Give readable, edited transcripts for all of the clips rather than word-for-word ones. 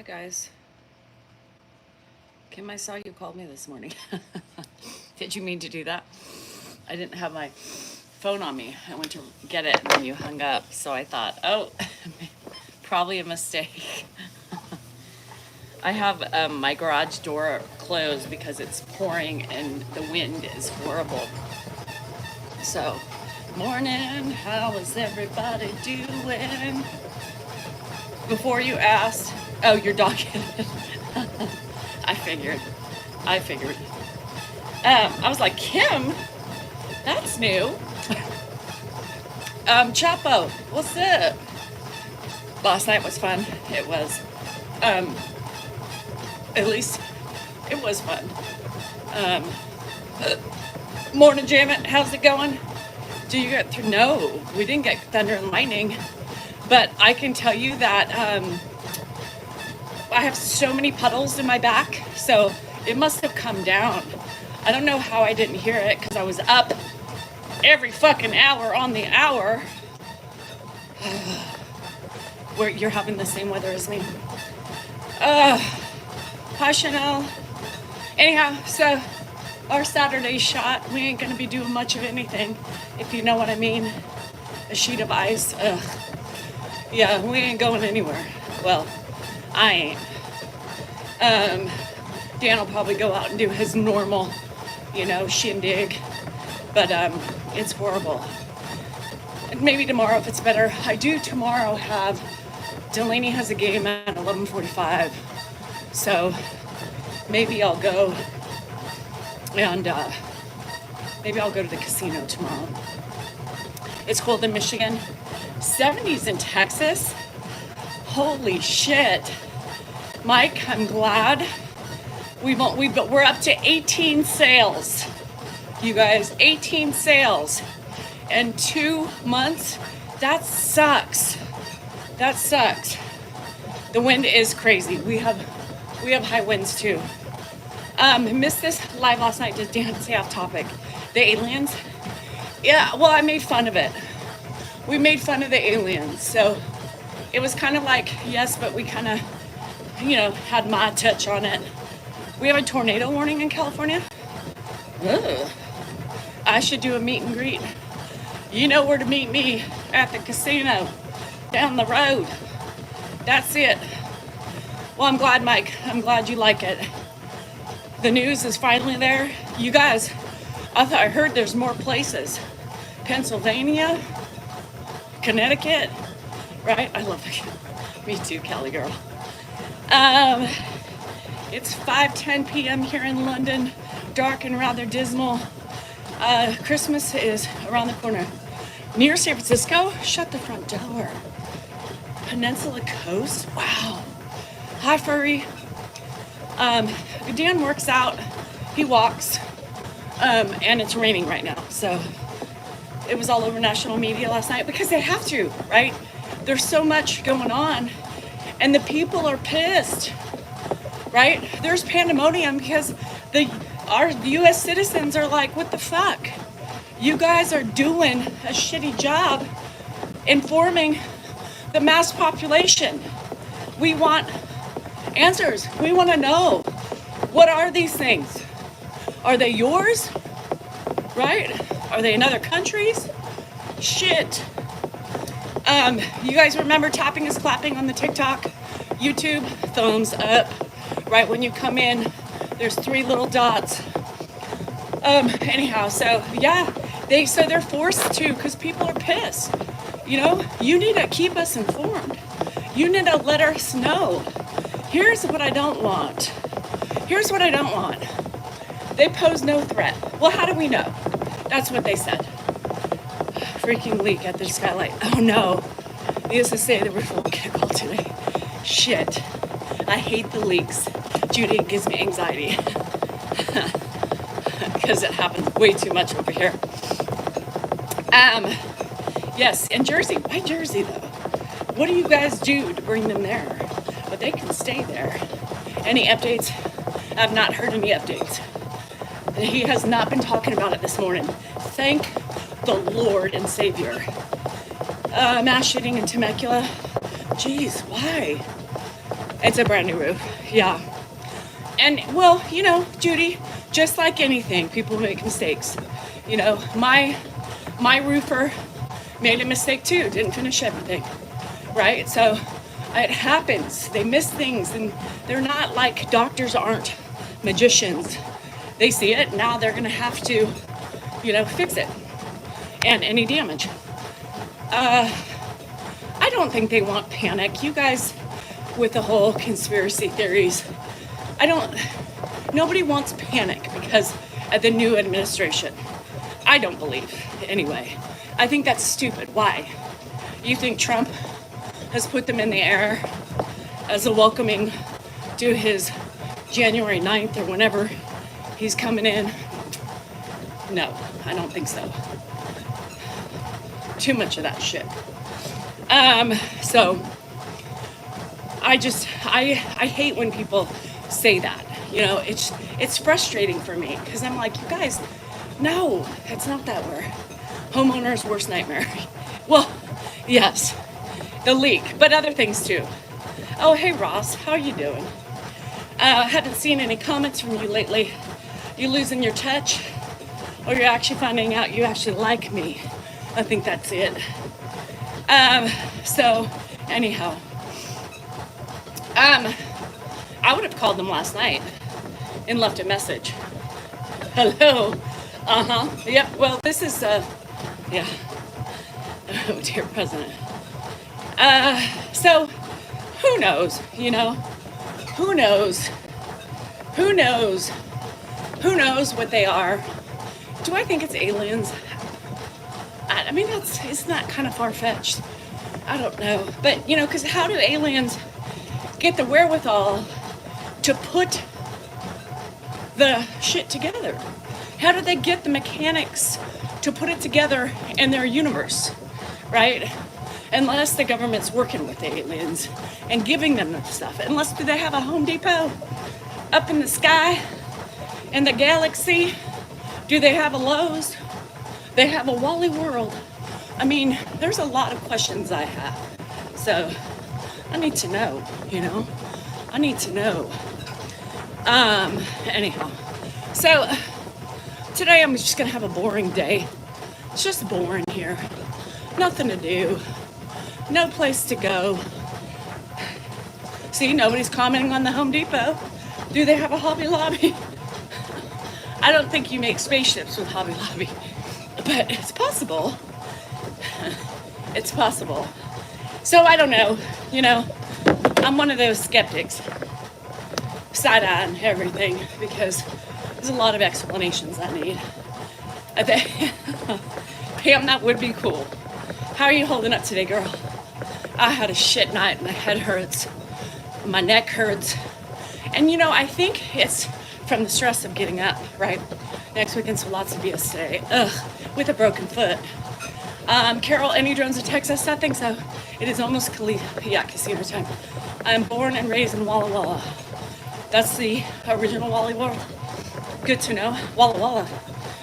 Hi guys. Kim, I saw you called me this morning. Did you mean to do that? I didn't have my phone on me. I went to get it and then you hung up. So I thought, oh, probably a mistake. I have my garage door closed because it's pouring and the wind is horrible. So, morning, how is everybody doing? Before you asked, oh, your dog hit it. I figured. I was like, Kim, that's new. Chapo, what's up? Last night was fun. It was. At least it was fun. Morning, Jamet. How's it going? Do you get through? No, we didn't get thunder and lightning. But I can tell you that I have so many puddles in my back, so it must have come down. I don't know how I didn't hear it because I was up every fucking hour on the hour. Where you're having the same weather as me. Hi, Chanel. Anyhow, so our Saturday shot, we ain't gonna be doing much of anything, if you know what I mean. A sheet of ice. Ugh. Yeah, we ain't going anywhere. Well, I ain't. Dan will probably go out and do his normal, shindig. But it's horrible. And maybe tomorrow if it's better. I do tomorrow have, Delaney has a game at 11:45. So maybe I'll go and maybe I'll go to the casino tomorrow. It's cold in Michigan. 70s in Texas. Holy shit. Mike, I'm glad. We're up to 18 sales. You guys, 18 sales in 2 months. That sucks. That sucks. The wind is crazy. We have high winds too. Missed this live last night. Did Dan stay off topic? The aliens? Yeah, well, I made fun of it. We made fun of the aliens. So it was kind of like, yes, but we kind of, had my touch on it. We have a tornado warning in California. Ugh. I should do a meet and greet. You know where to meet me, at the casino, down the road. That's it. Well, I'm glad, Mike. I'm glad you like it. The news is finally there. You guys, I heard there's more places. Pennsylvania, Connecticut, right? I love it. Me too, Cali girl. It's 5:10 p.m. here in London. Dark and rather dismal. Christmas is around the corner. Near San Francisco, shut the front door. Peninsula Coast, wow. Hi, furry. Dan works out. He walks. And it's raining right now. So it was all over national media last night because they have to, right? There's so much going on. And the people are pissed, right? There's pandemonium because our U.S. citizens are like, what the fuck? You guys are doing a shitty job informing the mass population. We want answers. We want to know, what are these things? Are they yours? Right? Are they in other countries? Shit. You guys remember tapping is clapping on the TikTok, YouTube? Thumbs up. Right when you come in, there's 3 little dots. Anyhow, so yeah, they're forced to because people are pissed. You need to keep us informed. You need to let us know. Here's what I don't want. Here's what I don't want. They pose no threat. Well, how do we know? That's what they said. Freaking leak at the skylight. Oh no. Needless to say, the roof won't get a call today. Shit. I hate the leaks. Judy, it gives me anxiety. Because it happens way too much over here. Yes, in Jersey. Why Jersey though? What do you guys do to bring them there? But they can stay there. Any updates? I've not heard any updates. He has not been talking about it this morning. Thank the Lord and Savior. Mass shooting in Temecula. Jeez, why? It's a brand new roof. Yeah. And well, you know, Judy, just like anything, people make mistakes. You know, my roofer made a mistake too, didn't finish everything, right? So it happens. They miss things, and they're not like doctors aren't magicians. They see it, now they're gonna have to, you know, fix it and any damage. I don't think they want panic. You guys with the whole conspiracy theories, nobody wants panic because of the new administration. I don't believe, anyway. I think that's stupid. Why? You think Trump has put them in the air as a welcoming to his January 9th or whenever he's coming in? No, I don't think so. Too much of that shit. So I hate when people say that. You know, it's frustrating for me because I'm like, you guys, no, it's not that word. Homeowner's worst nightmare. Well, yes, the leak, but other things too. Oh, hey Ross, how are you doing? Haven't seen any comments from you lately. You losing your touch? Or you're actually finding out you actually like me? I think that's it. So anyhow, I would have called them last night and left a message. Hello. Yep. Well, this is yeah. Oh, dear President. So who knows? You know, who knows? Who knows? Who knows what they are? Do I think it's aliens? I mean, isn't that kind of far-fetched? I don't know. But, you know, because how do aliens get the wherewithal to put the shit together? How do they get the mechanics to put it together in their universe, right? Unless the government's working with the aliens and giving them the stuff. Unless, do they have a Home Depot up in the sky, in the galaxy? Do they have a Lowe's? They have a Wally World. I mean, there's a lot of questions I have. So I need to know, you know? I need to know. Anyhow. So today I'm just gonna have a boring day. It's just boring here. Nothing to do. No place to go. See, nobody's commenting on the Home Depot. Do they have a Hobby Lobby? I don't think you make spaceships with Hobby Lobby, but it's possible. It's possible. So I don't know, you know, I'm one of those skeptics, side-eyeing everything, because there's a lot of explanations I need. I think, Pam, that would be cool. How are you holding up today, girl? I had a shit night. My head hurts. My neck hurts. And you know, I think it's from the stress of getting up, right? Next weekend, so lots of BS today. With a broken foot. Carol, any drones in Texas? I think so. It is almost casino time. I'm born and raised in Walla Walla. That's the original Wally World. Good to know. Walla Walla.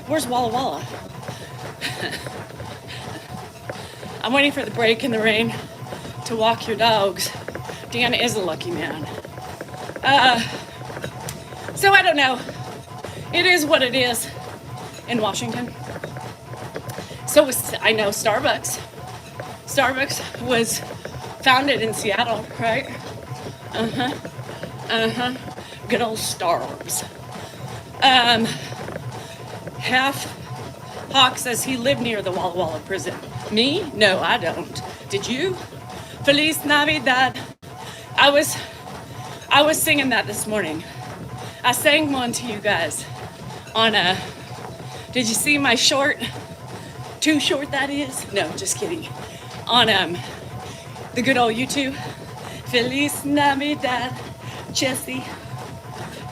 Where's Walla Walla? I'm waiting for the break in the rain to walk your dogs. Dan is a lucky man. So I don't know. It is what it is in Washington. So I know Starbucks. Starbucks was founded in Seattle, right? Good old Starbucks. Half Hawk says he lived near the Walla Walla prison. Me? No, I don't. Did you? Feliz Navidad. I was singing that this morning. I sang one to you guys on did you see my short? Too short, that is? No, just kidding. On the good old YouTube. Feliz Navidad, Jesse.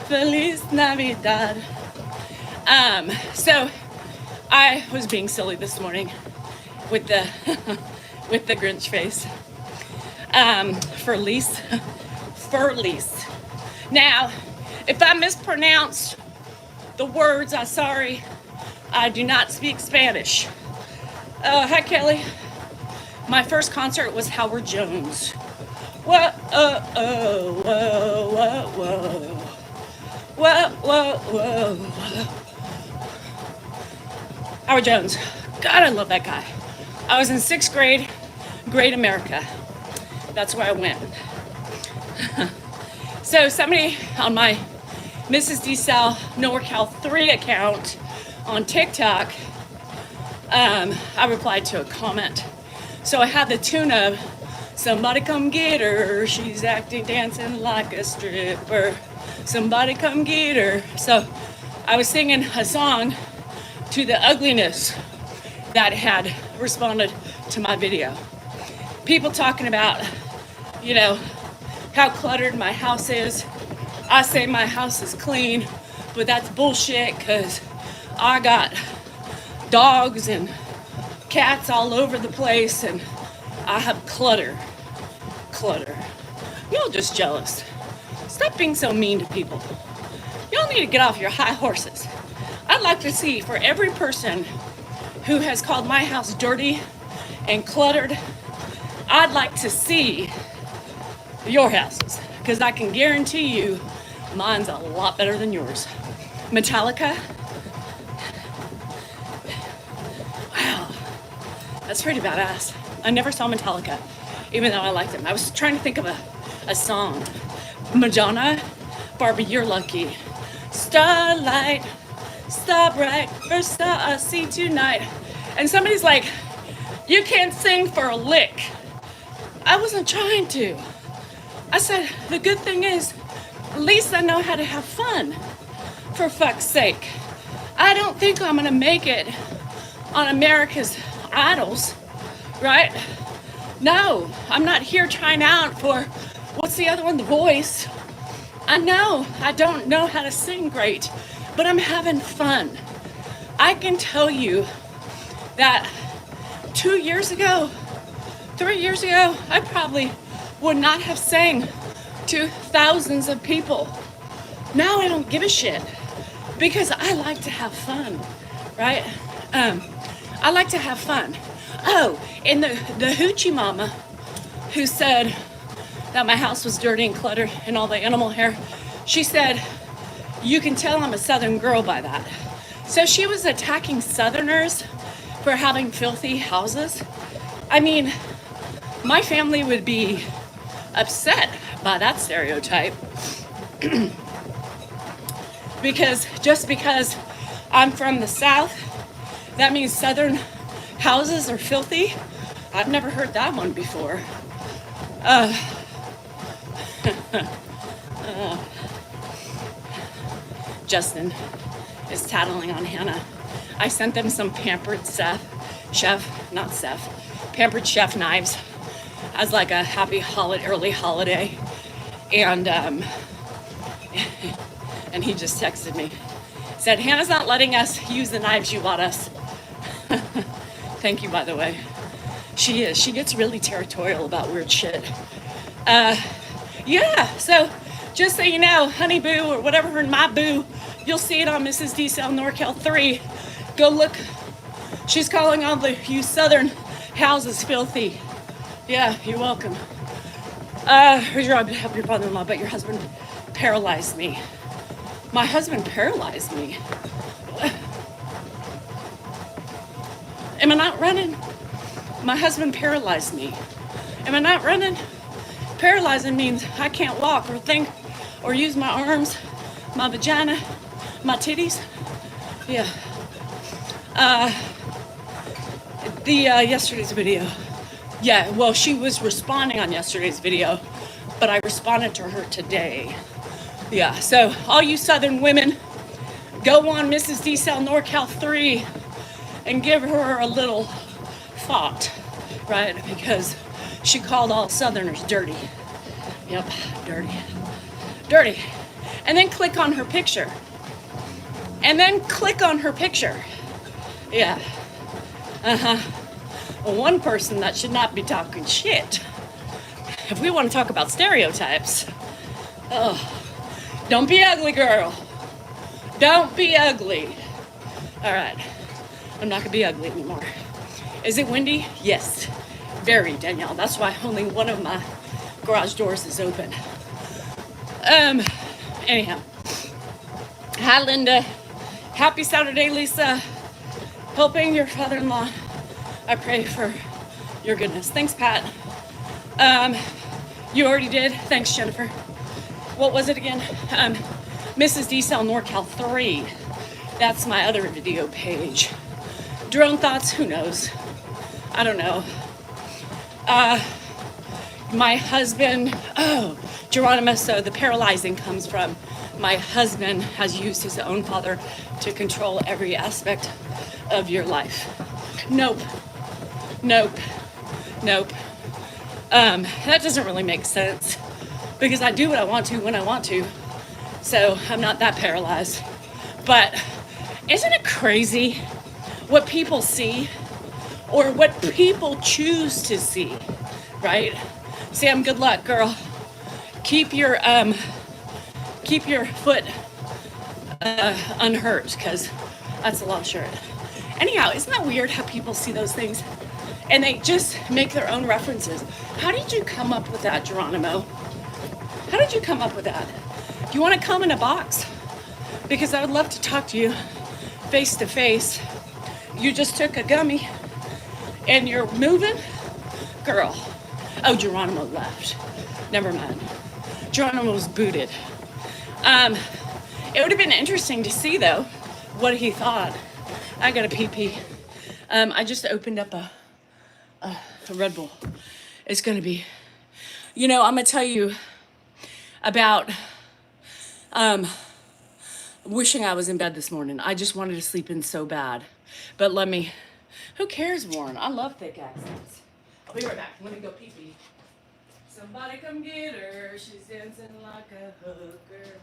Feliz Navidad. So I was being silly this morning with the with the Grinch face. Furlease. Now, if I mispronounced the words, I'm sorry. I do not speak Spanish. Hi, Kelly. My first concert was Howard Jones. Whoa, oh, whoa, whoa, whoa. Whoa, whoa, whoa, whoa. Howard Jones. God, I love that guy. I was in 6th grade, Great America. That's where I went. So somebody on my Mrs. DeSal NorCal 3 account on TikTok, I replied to a comment. So I had the tune of, somebody come get her, she's acting, dancing like a stripper. Somebody come get her. So I was singing a song to the ugliness that had responded to my video. People talking about, you know, how cluttered my house is. I say my house is clean, but that's bullshit because I got dogs and cats all over the place and I have clutter. Y'all just jealous. Stop being so mean to people. Y'all need to get off your high horses. I'd like to see, for every person who has called my house dirty and cluttered, I'd like to see your houses, because I can guarantee you mine's a lot better than yours. Metallica? Wow, that's pretty badass. I never saw Metallica, even though I liked them. I was trying to think of a song. Madonna, Barbie, you're lucky. Starlight, stop right, first star I see tonight. And somebody's like, you can't sing for a lick. I wasn't trying to. I said, the good thing is, at least I know how to have fun, for fuck's sake. I don't think I'm gonna make it on America's Idols, right? No, I'm not here trying out for, what's the other one, The Voice. I know I don't know how to sing great, but I'm having fun. I can tell you that 2 years ago, 3 years ago, I probably would not have sang to thousands of people. Now I don't give a shit because I like to have fun, right? I like to have fun. Oh, and the hoochie mama who said that my house was dirty and cluttered and all the animal hair, she said, you can tell I'm a Southern girl by that. So she was attacking Southerners for having filthy houses. I mean, my family would be upset by that stereotype. Because just because I'm from the South, that means Southern houses are filthy? I've never heard that one before. Justin is tattling on Hannah. I sent them some Pampered Pampered Chef knives as like a happy early holiday. And and he just texted me. Said, Hannah's not letting us use the knives you bought us. Thank you, by the way. She is. She gets really territorial about weird shit. Yeah, so just so you know, Honey Boo, or whatever her my boo, you'll see it on Mrs. DeSal NorCal 3. Go look. She's calling all the you Southern houses filthy. Yeah, you're welcome. Here's your help your brother-in-law, but your husband paralyzed me. My husband paralyzed me. Am I not running? My husband paralyzed me. Am I not running? Paralyzing means I can't walk or think or use my arms, my vagina, my titties. Yeah. Yesterday's video. Yeah, well, she was responding on yesterday's video, but I responded to her today. Yeah, so all you Southern women, go on Mrs. DeSal NorCal 3 and give her a little thought, right? Because she called all Southerners dirty. Yep, dirty. Dirty. And then click on her picture. Yeah. Well, one person that should not be talking shit. If we want to talk about stereotypes, don't be ugly, girl. Don't be ugly. All right. I'm not going to be ugly anymore. Is it windy? Yes. Very, Danielle. That's why only one of my garage doors is open. Anyhow. Hi, Linda. Happy Saturday, Lisa. Helping your father-in-law. I pray for your goodness. Thanks, Pat. You already did. Thanks, Jennifer. What was it again? Mrs. D Cell NorCal 3. That's my other video page. Drone thoughts, who knows? I don't know. My husband, Geronimo, so the paralyzing comes from my husband has used his own father to control every aspect of your life. Nope. That doesn't really make sense because I do what I want to when I want to. So I'm not that paralyzed. But isn't it crazy what people see or what people choose to see, right? Sam, good luck, girl. Keep your foot unhurt, because that's a long shirt. Anyhow, isn't that weird how people see those things and they just make their own references? How did you come up with that, Geronimo? How did you come up with that? Do you want to come in a box? Because I would love to talk to you face to face. You just took a gummy and you're moving? Girl. Oh, Geronimo left. Never mind. Geronimo was booted. It would have been interesting to see, though, what he thought. I got a pee-pee. I just opened up a Red Bull. It's going to be... I'm going to tell you about wishing I was in bed this morning. I just wanted to sleep in so bad. But who cares, Warren? I love thick accents. I'll be right back. Let me go pee-pee. Somebody come get her. She's dancing like a hooker.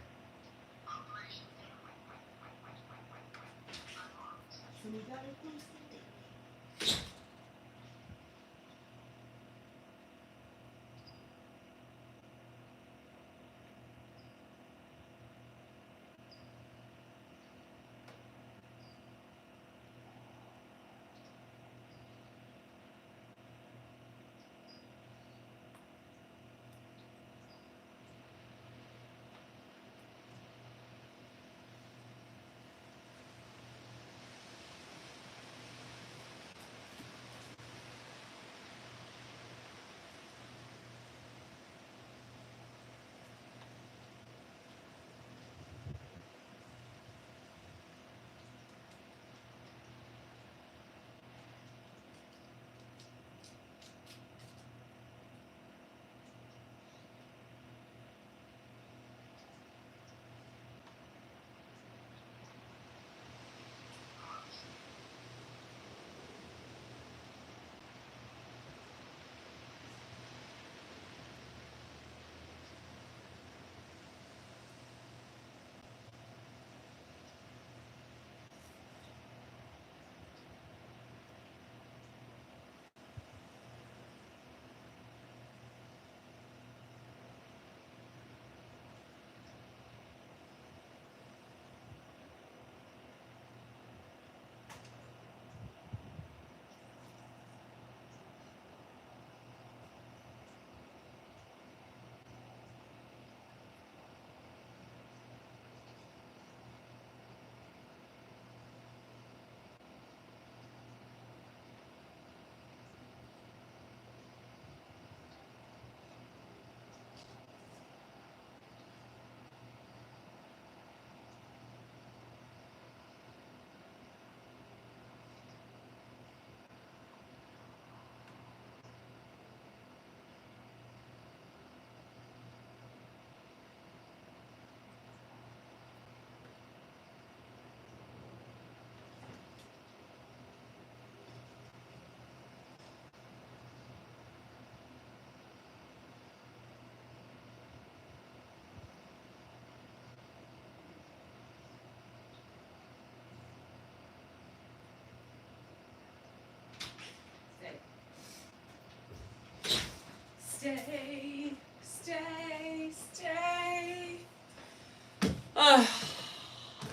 Stay.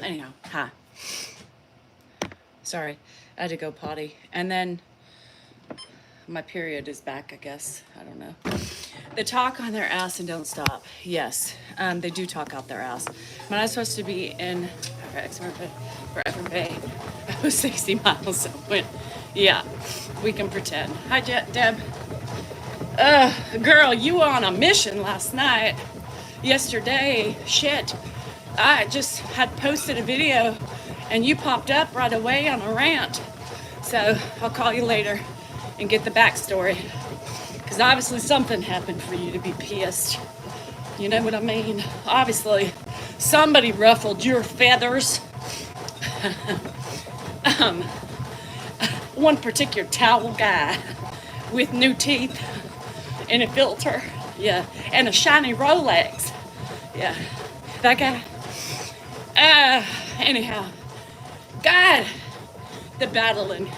Anyhow, hi. Sorry, I had to go potty. And then my period is back, I guess. I don't know. They talk on their ass and don't stop. Yes, they do talk out their ass. When I was supposed to be in Forever Bay, I was 60 miles. I went, yeah, we can pretend. Hi, Deb. Girl, you were on a mission last night. Yesterday, shit. I just had posted a video and you popped up right away on a rant. So I'll call you later and get the backstory. Because obviously something happened for you to be pissed. You know what I mean? Obviously somebody ruffled your feathers. One particular towel guy with new teeth and a filter. Yeah. And a shiny Rolex. Yeah. That guy. Anyhow. God, the battling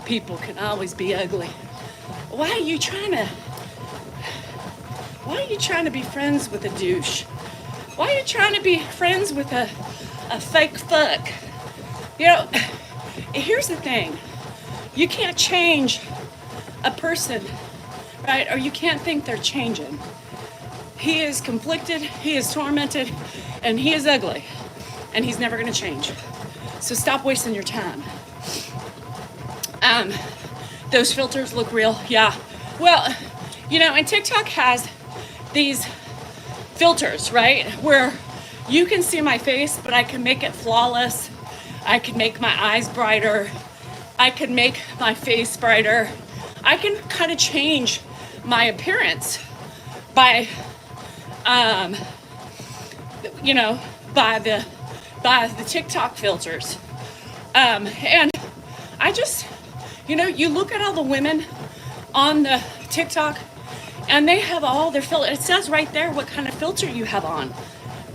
people can always be ugly. Why are you trying to be friends with a douche? Why are you trying to be friends with a fake fuck? You know, here's the thing. You can't change a person, right? Or you can't think they're changing. He is conflicted, he is tormented, and he is ugly. And he's never gonna change. So stop wasting your time. Those filters look real, yeah. Well, you know, and TikTok has these filters, right? Where you can see my face, but I can make it flawless. I can make my eyes brighter. I can make my face brighter. I can kind of change my appearance by, you know, by the TikTok filters. And I just, you know, you look at all the women on the TikTok and they have all their filter. It says right there what kind of filter you have on,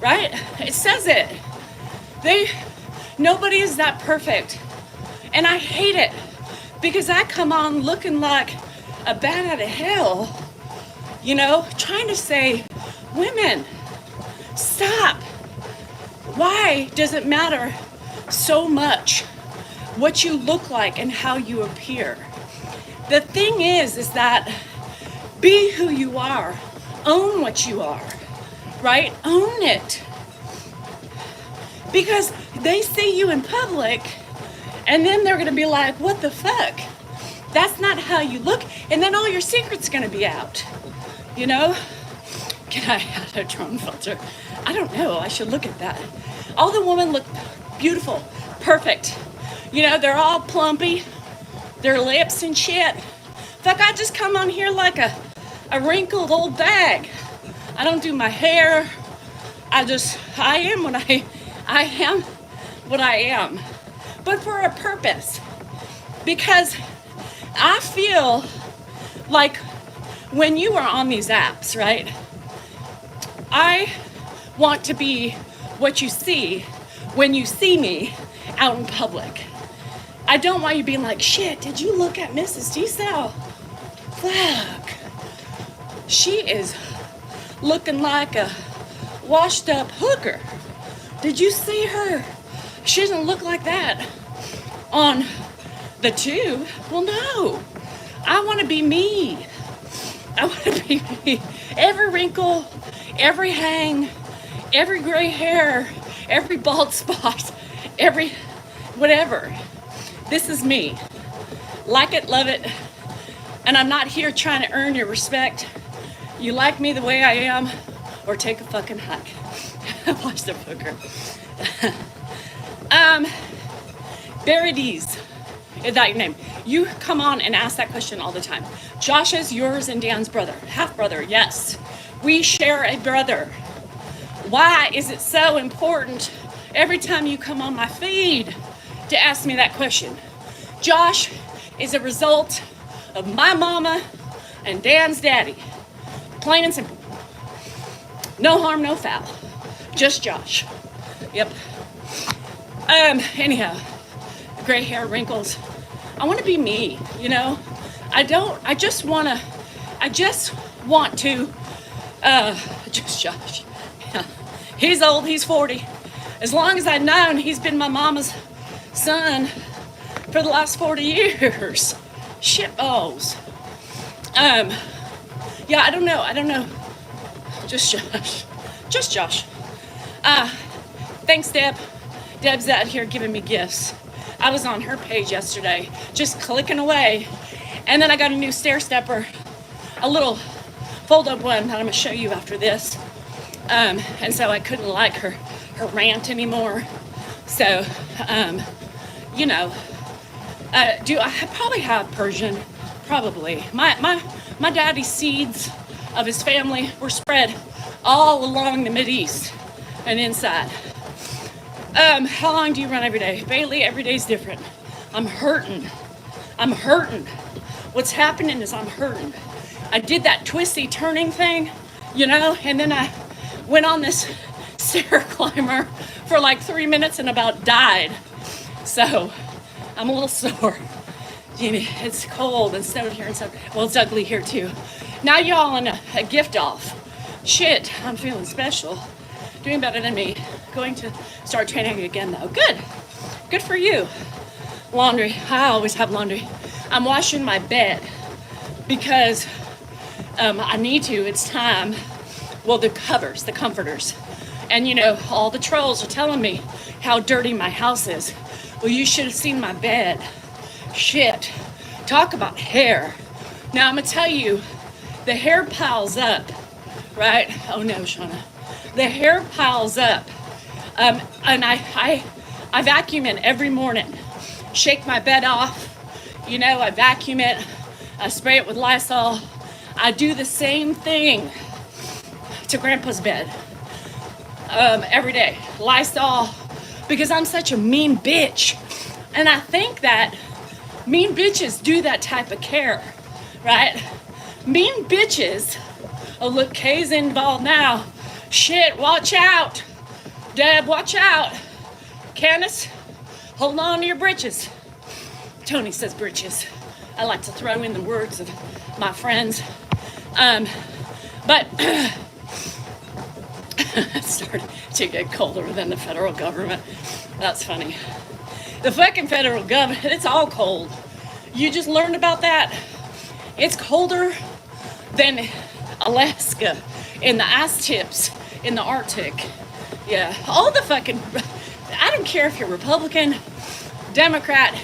right? It says it. Nobody is that perfect. And I hate it because I come on looking like a bat out of hell, you know, trying to say, women, stop. Why does it matter so much what you look like and how you appear? The thing is that be who you are. Own what you are, right? Own it. Because they see you in public and then they're going to be like, what the fuck? That's not how you look. And then all your secrets going to be out, you know? Can I add a drone filter? I don't know. I should look at that. All the women look beautiful, perfect. You know, they're all plumpy, their lips and shit. Fuck, I just come on here like a wrinkled old bag. I don't do my hair. I am what I am. But for a purpose. Because I feel like when you are on these apps, right? I want to be what you see when you see me out in public. I don't want you being like, shit, did you look at Mrs. T-Cell? Fuck. She is looking like a washed up hooker. Did you see her? She doesn't look like that on the tube. Well, no. I want to be me. I want to be me. Every wrinkle, every hang, every gray hair, every bald spot, every whatever. This is me. Like it, love it. And I'm not here trying to earn your respect. You like me the way I am, or take a fucking hike. Watch the hooker. Baradies. Is that your name? You come on and ask that question all the time. Josh is yours and Dan's brother. Half brother, yes. We share a brother. Why is it so important every time you come on my feed to ask me that question? Josh is a result of my mama and Dan's daddy. Plain and simple. No harm, no foul. Just Josh. Yep. Anyhow, gray hair, wrinkles. I want to be me, you know? I just want to, just Josh. Yeah. He's old, he's 40. As long as I've known, he's been my mama's son for the last 40 years. Shitballs. Yeah, I don't know. Just Josh. Just Josh. Thanks, Deb. Deb's out here giving me gifts. I was on her page yesterday, just clicking away. And then I got a new stair stepper, a little fold-up one that I'm gonna show you after this. And so I couldn't like her rant anymore. So, you know, do I probably have Persian? Probably. My daddy's seeds of his family were spread all along the Mideast and inside. How long do you run every day? Bailey, every day's different. I'm hurting. What's happening is I'm hurting. I did that twisty turning thing, you know, and then I went on this stair climber for like 3 minutes and about died. So I'm a little sore. You know, it's cold and snowed here and stuff. Well, it's ugly here too. Now y'all in a gift off. Shit, I'm feeling special. Doing better than me. Going to start training again though. Good for you. Laundry, I always have laundry. I'm washing my bed because I need to, it's time. Well, the covers, the comforters. And you know, all the trolls are telling me how dirty my house is. Well, you should have seen my bed. Shit, talk about hair. Now I'm gonna tell you, the hair piles up, right? Oh no, Shauna. The hair piles up. And I vacuum it every morning. Shake my bed off. You know, I vacuum it. I spray it with Lysol. I do the same thing to Grandpa's bed every day. Lysol, because I'm such a mean bitch. And I think that mean bitches do that type of care, right? Mean bitches. Oh, look, Kay's involved now. Shit, watch out. Deb, watch out. Candace, hold on to your britches. Tony says britches. I like to throw in the words of my friends. But it started to get colder than the federal government. That's funny. The fucking federal government, it's all cold. You just learned about that? It's colder than Alaska in the ice tips in the Arctic. Yeah, all the fucking, I don't care if you're Republican, Democrat,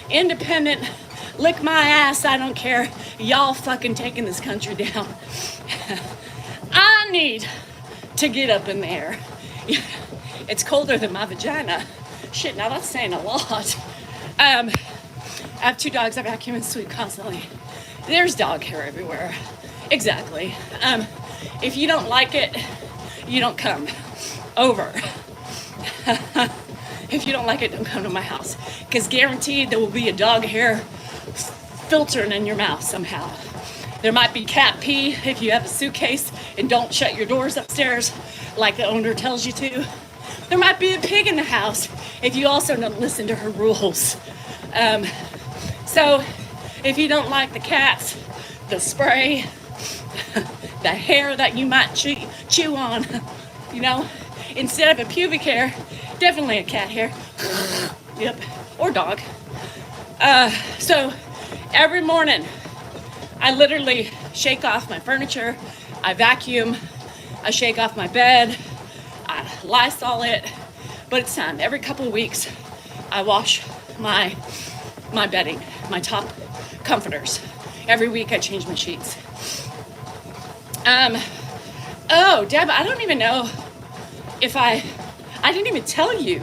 Independent, lick my ass, I don't care. Y'all fucking taking this country down. I need to get up in there. It's colder than my vagina. Shit, now that's saying a lot. I have 2 dogs. I vacuum and sweep constantly. There's dog hair everywhere. Exactly. If you don't like it, you don't come over. If you don't like it, don't come to my house. Because guaranteed there will be a dog hair filtering in your mouth somehow. There might be cat pee if you have a suitcase and don't shut your doors upstairs like the owner tells you to. There might be a pig in the house if you also don't listen to her rules. So if you don't like the cats, the spray, the hair that you might chew on, you know, instead of a pubic hair, definitely a cat hair. Yep, or dog. So every morning, I literally shake off my furniture, I vacuum, I shake off my bed, I Lysol it, but it's time. Every couple of weeks, I wash my bedding, my top comforters. Every week I change my sheets. Oh, Deb, I don't even know if I didn't even tell you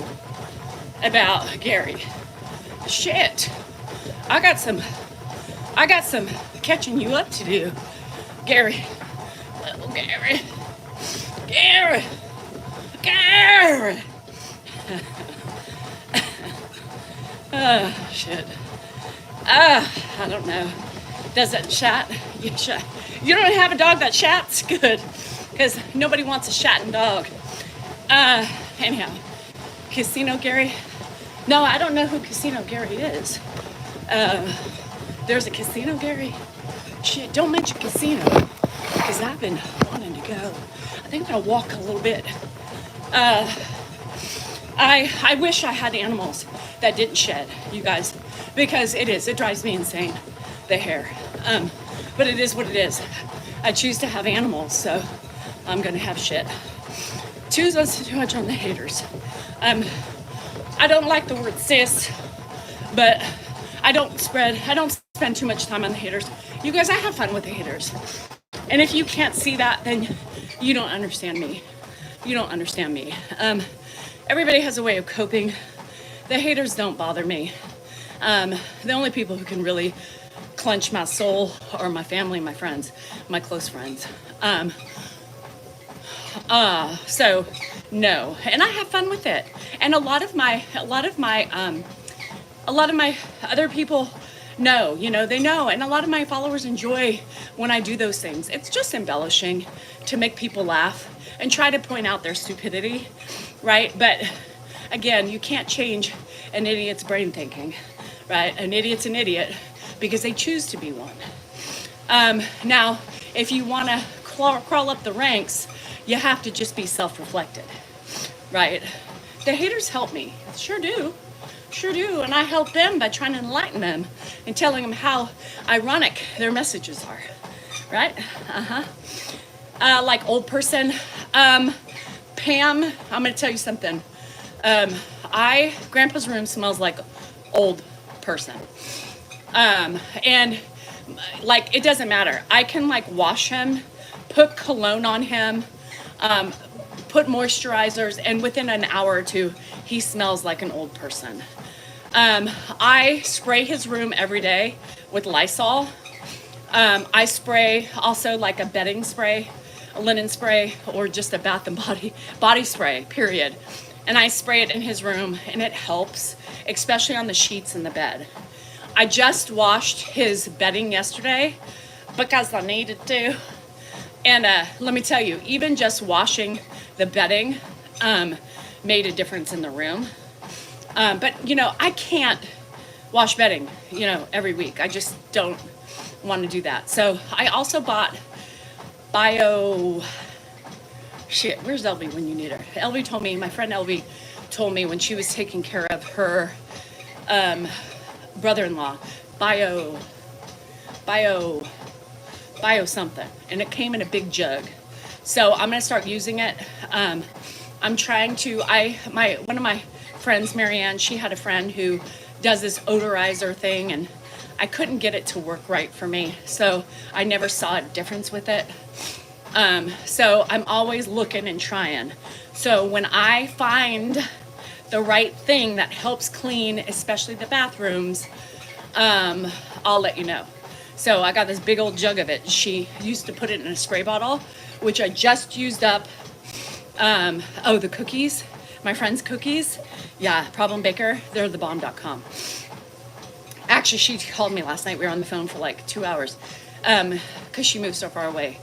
about Gary. Shit. I got some catching you up to do. Gary. Little Gary. Gary. Gary. Oh, shit. I don't know. Does it shat? You shat. You don't have a dog that shats? Good. Because nobody wants a shatting dog. Anyhow. Casino Gary? No, I don't know who Casino Gary is. There's a Casino Gary? Shit, don't mention casino. Because I've been wanting to go. I think I'm going to walk a little bit. I wish I had animals that didn't shed, you guys. Because it drives me insane, the hair. But it is what it is. I choose to have animals, so I'm gonna have shit. Choose us too much on the haters. I don't like the word cis, but I don't spend too much time on the haters. You guys, I have fun with the haters. And if you can't see that, then you don't understand me. You don't understand me. Everybody has a way of coping. The haters don't bother me. The only people who can really clench my soul are my family, my friends, my close friends. So no, and I have fun with it. And a lot of my other people know, they know, and a lot of my followers enjoy when I do those things. It's just embellishing to make people laugh and try to point out their stupidity, right? But again, you can't change an idiot's brain thinking, right? An idiot's an idiot because they choose to be one. Now, if you want to crawl up the ranks, you have to just be self-reflected, right? The haters help me, sure do, and I help them by trying to enlighten them and telling them how ironic their messages are, right? Like old person, Pam, I'm gonna tell you something. Grandpa's room smells like old person. And like, it doesn't matter. I can like wash him, put cologne on him, put moisturizers, and within an hour or two, he smells like an old person. I spray his room every day with Lysol. I spray also like a bedding spray, a linen spray, or just a bath and body spray, period. And I spray it in his room, and it helps, especially on the sheets in the bed. I just washed his bedding yesterday because I needed to. And let me tell you, even just washing the bedding made a difference in the room. But, I can't wash bedding, every week. I just don't want to do that. So I also bought where's Elvie when you need her? Elvie told me, my friend Elvie told me when she was taking care of her brother-in-law, bio something, and it came in a big jug. So I'm gonna start using it. I'm trying to, one of my friends, Marianne, she had a friend who does this odorizer thing, and I couldn't get it to work right for me. So I never saw a difference with it. So I'm always looking and trying. So when I find the right thing that helps clean, especially the bathrooms, I'll let you know. So I got this big old jug of it. She used to put it in a spray bottle, which I just used up. The cookies, my friend's cookies. Yeah, Problem Baker, they're thebomb.com. Actually, she called me last night. We were on the phone for like 2 hours because she moved so far away.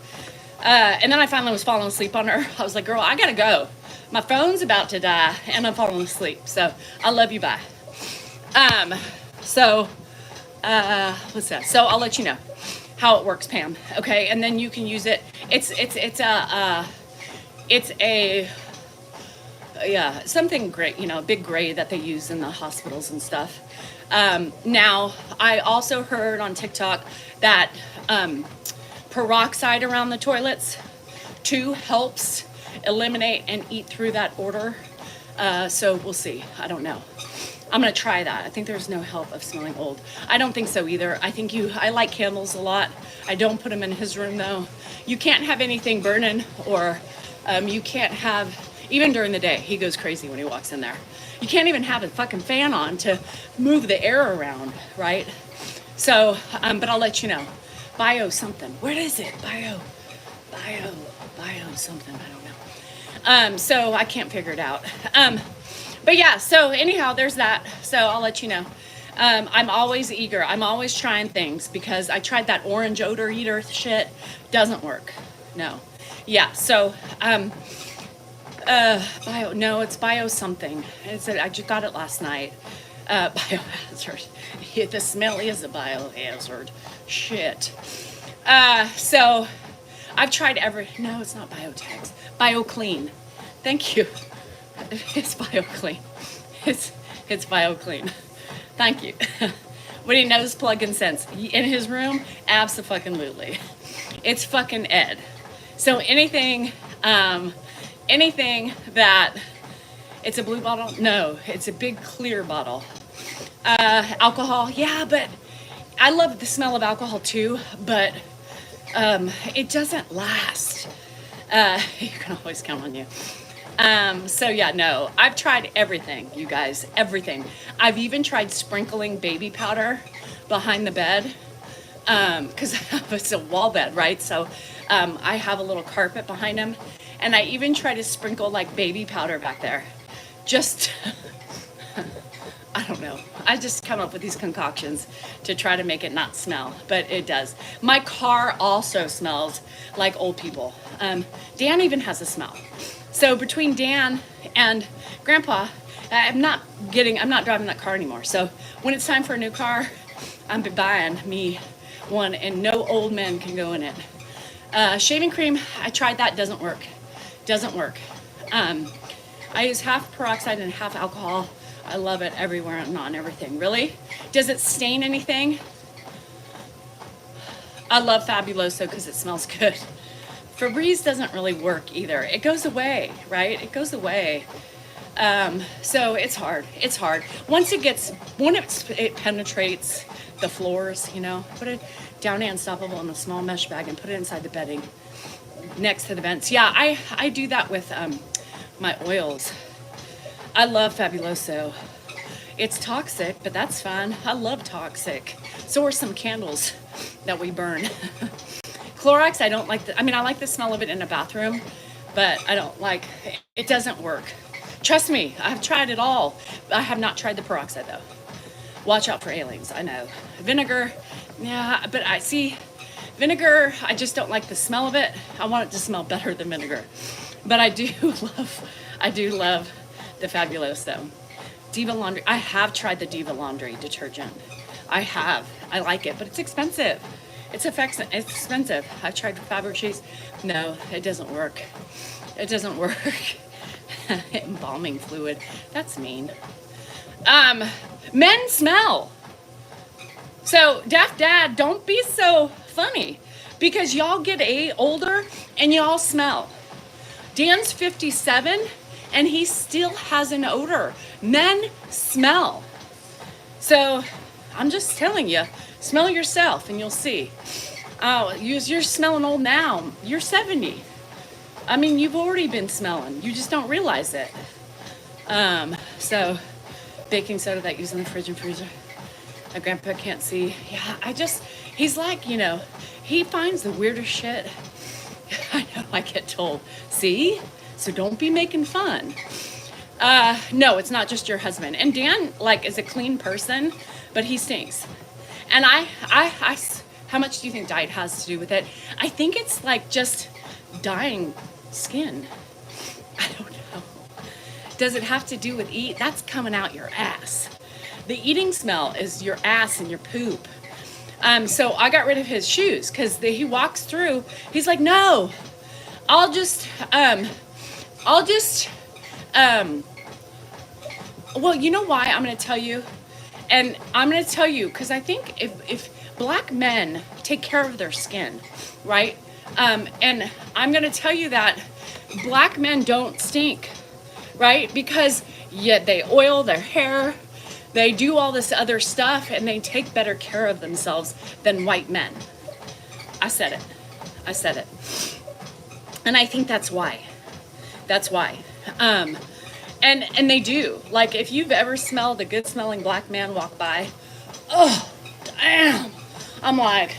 And then I finally was falling asleep on her. I was like, girl, I gotta go. My phone's about to die and I'm falling asleep. So I love you, bye. What's that? So I'll let you know how it works, Pam. Okay, and then you can use it. It's something great, big gray that they use in the hospitals and stuff. Now I also heard on TikTok that peroxide around the toilets too helps eliminate and eat through that odor. So we'll see. I don't know. I'm gonna try that. I think there's no help of smelling old. I don't think so either. I like candles a lot. I don't put them in his room though. You can't have anything burning, or you can't have, even during the day, he goes crazy when he walks in there. You can't even have a fucking fan on to move the air around, right? So, but I'll let you know. Bio something. Where is it? Bio something. I don't know. So I can't figure it out. But yeah, so anyhow, there's that. So I'll let you know. I'm always eager. I'm always trying things because I tried that orange odor eater shit. Doesn't work. No. Yeah, so, it's bio something. I just got it last night. Biohazard. Yeah, the smell is a biohazard. Shit. So I've tried no, it's not Biotex. BioClean. Thank you. It's BioClean. It's BioClean. Thank you. What do you know? Plug and sense in his room? Abso-fucking-lutely. It's fucking Ed. So anything that, it's a blue bottle? No, it's a big clear bottle. Alcohol, yeah, but I love the smell of alcohol too, but it doesn't last. You can always count on you. So yeah, no, I've tried everything, you guys, everything. I've even tried sprinkling baby powder behind the bed, because it's a wall bed, right? So I have a little carpet behind him, and I even try to sprinkle like baby powder back there. Just, I don't know. I just come up with these concoctions to try to make it not smell, but it does. My car also smells like old people. Dan even has a smell. So between Dan and Grandpa, I'm not driving that car anymore. So when it's time for a new car, I'm buying me one, and no old men can go in it. Shaving cream, I tried that, doesn't work. I use half peroxide and half alcohol. I love it everywhere and on everything. Really? Does it stain anything? I love Fabuloso because it smells good. Febreze doesn't really work either. It goes away, right? It goes away. So it's hard. It's hard. Once it penetrates the floors, you know, put it down unstoppable in a small mesh bag and put it inside the bedding next to the vents. Yeah, I do that with my oils. I love Fabuloso. It's toxic, but that's fine. I love toxic. So are some candles that we burn. Clorox, I don't like I like the smell of it in a bathroom, but I don't like, it doesn't work. Trust me, I've tried it all. I have not tried the peroxide though. Watch out for aliens, I know. Vinegar, yeah, but I see, vinegar, I just don't like the smell of it. I want it to smell better than vinegar. But I do love the Fabuloso. Diva Laundry, I have tried the Diva Laundry detergent. I like it, but it's expensive. It's expensive. I've tried Fabergé's. No, it doesn't work. It doesn't work. Embalming fluid. That's mean. Men smell. So, Daft Dad, don't be so funny, because y'all get older and y'all smell. Dan's 57 and he still has an odor. Men smell. So, I'm just telling you, smell yourself and you'll see. Oh, you're smelling old now. You're 70. I mean, you've already been smelling. You just don't realize it. So, baking soda that used in the fridge and freezer. My grandpa can't see. Yeah, he's like, you know, he finds the weirdest shit. I know, I get told. See? So don't be making fun. No, it's not just your husband. And Dan, like, is a clean person, but he stinks. And how much do you think diet has to do with it? I think it's like just dying skin. I don't know. Does it have to do with that's coming out your ass. The eating smell is your ass and your poop. So I got rid of his shoes because he walks through. He's like, no, I'll just, well, you know why? I'm going to tell you. And I'm going to tell you, because I think if black men take care of their skin, right? And I'm going to tell you that black men don't stink, right? Because yet they oil their hair, they do all this other stuff, and they take better care of themselves than white men. I said it. And I think that's why. And they do. Like, if you've ever smelled a good smelling black man walk by, oh, damn. I'm like,